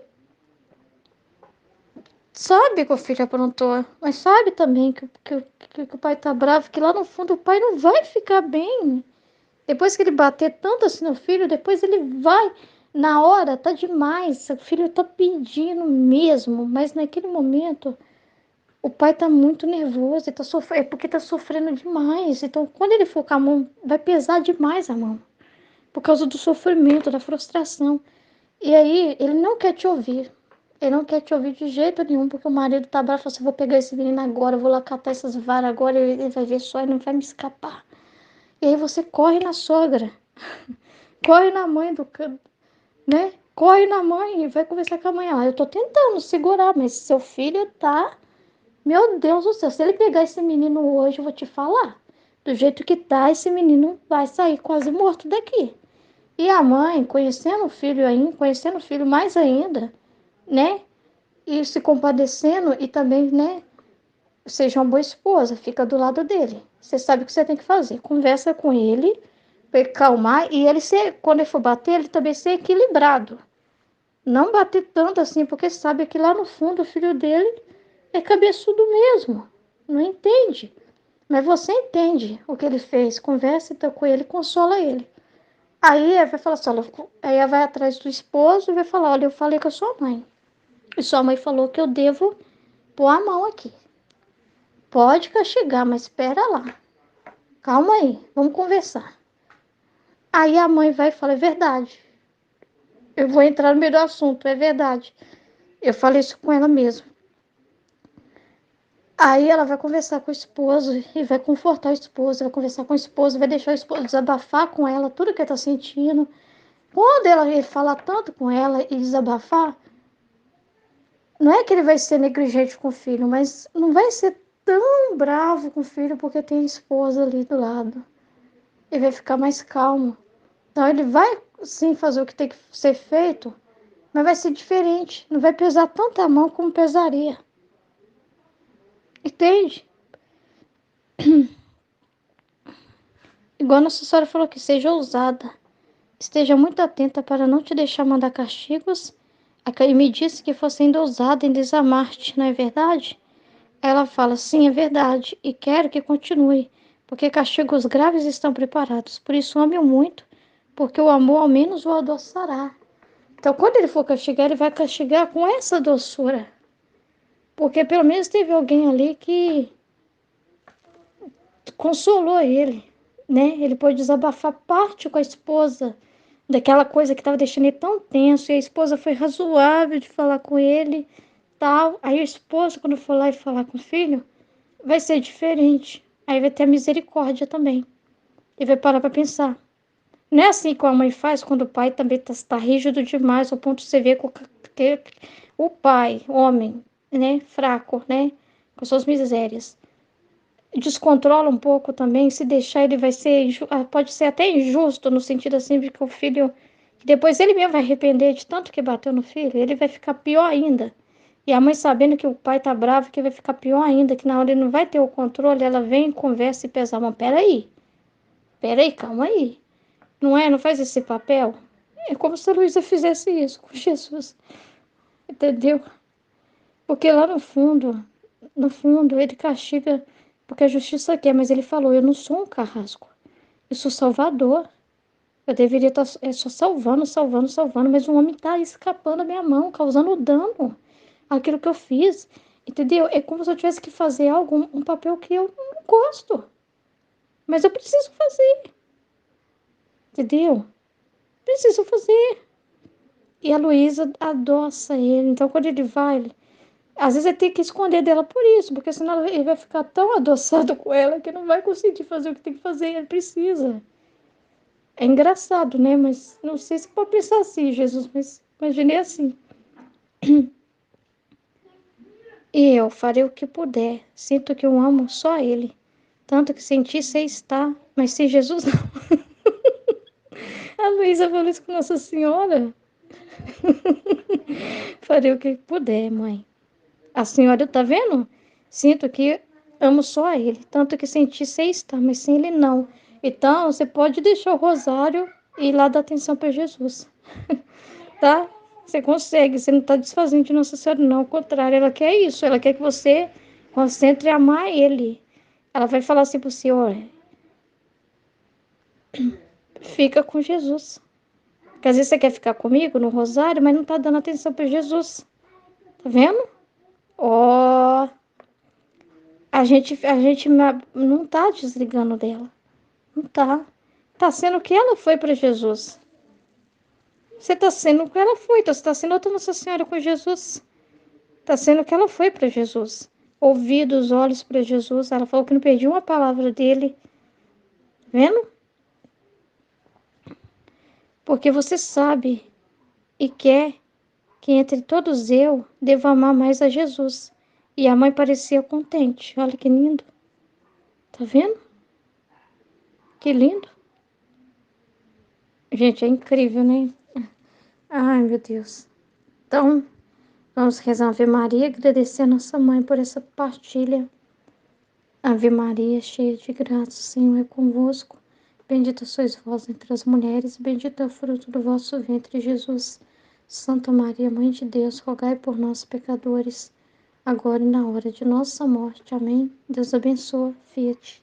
[SPEAKER 1] sabe que o filho aprontou, mas sabe também que o pai tá bravo, que lá no fundo o pai não vai ficar bem. Depois que ele bater tanto assim no filho, depois ele vai. Na hora, tá demais. O filho tá pedindo mesmo, mas naquele momento o pai tá muito nervoso, ele tá sofrendo, é porque tá sofrendo demais. Então, quando ele for com a mão, vai pesar demais a mão, por causa do sofrimento, da frustração. E aí, ele não quer te ouvir. Ele não quer te ouvir de jeito nenhum, porque o marido tá bravo, fala assim, vou pegar esse menino agora, vou lá catar essas varas agora, ele vai ver só, ele não vai me escapar. E aí você corre na sogra, corre na mãe né? Corre na mãe e vai conversar com a mãe. Ah, eu tô tentando segurar, mas seu filho tá. Meu Deus do céu, se ele pegar esse menino hoje, eu vou te falar. Do jeito que tá, esse menino vai sair quase morto daqui. E a mãe, conhecendo o filho ainda, conhecendo o filho mais ainda, né? E se compadecendo e também, né? Seja uma boa esposa, fica do lado dele. Você sabe o que você tem que fazer. Conversa com ele, para ele calmar e ele ser, quando ele for bater, ele também ser equilibrado. Não bater tanto assim, porque sabe que lá no fundo o filho dele é cabeçudo mesmo. Não entende. Mas você entende o que ele fez. Conversa então com ele, consola ele. Aí ela vai falar assim, olha, aí ela vai atrás do esposo e vai falar, olha, eu falei com a sua mãe. E sua mãe falou que eu devo pôr a mão aqui. Pode castigar, mas espera lá. Calma aí, vamos conversar. Aí a mãe vai e fala, é verdade. Eu vou entrar no meio do assunto, é verdade. Eu falei isso com ela mesmo. Aí ela vai conversar com o esposo e vai confortar o esposo, vai conversar com o esposo, vai deixar o esposo desabafar com ela tudo que ele tá sentindo. Quando ele falar tanto com ela e desabafar, não é que ele vai ser negligente com o filho, mas não vai ser tão bravo com o filho porque tem a esposa ali do lado. Ele vai ficar mais calmo. Então ele vai sim fazer o que tem que ser feito, mas vai ser diferente. Não vai pesar tanta mão como pesaria. Entende? Igual Nossa Senhora falou que seja ousada. Esteja muito atenta para não te deixar mandar castigos. E me disse que fosse ainda ousada em desamar-te, não é verdade? Ela fala, sim, é verdade, e quero que continue, porque castigos graves estão preparados. Por isso ame-o muito, porque o amor ao menos o adoçará. Então, quando ele for castigar, ele vai castigar com essa doçura. Porque pelo menos teve alguém ali que consolou ele, né? Ele pôde desabafar parte com a esposa daquela coisa que estava deixando ele tão tenso. E a esposa foi razoável de falar com ele, tal. Aí o esposo, quando for lá e falar com o filho, vai ser diferente. Aí vai ter a misericórdia também. E vai parar para pensar. Não é assim que a mãe faz quando o pai também está rígido demais, ao ponto de você ver que o pai, homem, né, fraco, né, com suas misérias, descontrola um pouco também. Se deixar, ele vai ser, pode ser até injusto, no sentido assim, de que o filho, depois ele mesmo vai arrepender de tanto que bateu no filho, ele vai ficar pior ainda. E a mãe sabendo que o pai tá bravo, que vai ficar pior ainda, que na hora ele não vai ter o controle, ela vem, conversa e pesa a mão. Peraí, calma aí. Não é? Não faz esse papel? É como se a Luísa fizesse isso com Jesus, entendeu? Porque lá no fundo, ele castiga porque a justiça quer, mas ele falou, eu não sou um carrasco, eu sou salvador. Eu deveria estar só salvando, mas o homem está escapando da minha mão, causando dano àquilo que eu fiz, entendeu? É como se eu tivesse que fazer algo, um papel que eu não gosto, mas eu preciso fazer, entendeu? Preciso fazer. E a Luísa adoça ele, então quando ele vai, às vezes ele tem que esconder dela por isso, porque senão ele vai ficar tão adoçado com ela que não vai conseguir fazer o que tem que fazer, ele precisa. É engraçado, né? Mas não sei se pode pensar assim, Jesus, mas imaginei assim. E eu farei o que puder. Sinto que eu amo só Ele. Tanto que senti sei estar, mas sem Jesus não. A Luísa falou isso com Nossa Senhora. Farei o que puder, mãe. A senhora tá vendo? Sinto que amo só a Ele. Tanto que senti sei estar, mas sem Ele não. Então, você pode deixar o rosário e ir lá dar atenção para Jesus. Tá? Você consegue, você não está desfazendo de Nossa Senhora, não. Ao contrário, ela quer isso, ela quer que você concentre em amar Ele. Ela vai falar assim para você, olha, fica com Jesus. Porque às vezes você quer ficar comigo no rosário, mas não está dando atenção para Jesus. Tá vendo? Ó, a gente não tá desligando dela. Não tá. Tá sendo o que ela foi para Jesus. Você tá sendo o que ela foi, então você tá sendo outra Nossa Senhora com Jesus. Tá sendo que ela foi para Jesus. Ouvidos, olhos para Jesus. Ela falou que não perdia uma palavra dele. Tá vendo? Porque você sabe e quer que entre todos eu devo amar mais a Jesus. E a mãe parecia contente. Olha que lindo. Tá vendo? Que lindo. Gente, é incrível, né? Ai, meu Deus. Então, vamos rezar uma Ave Maria, agradecer a nossa mãe por essa partilha. Ave Maria, cheia de graça, o Senhor é convosco. Bendita sois vós entre as mulheres, bendito é o fruto do vosso ventre, Jesus. Santa Maria, Mãe de Deus, rogai por nós, pecadores, agora e na hora de nossa morte. Amém. Deus abençoe. Fiat.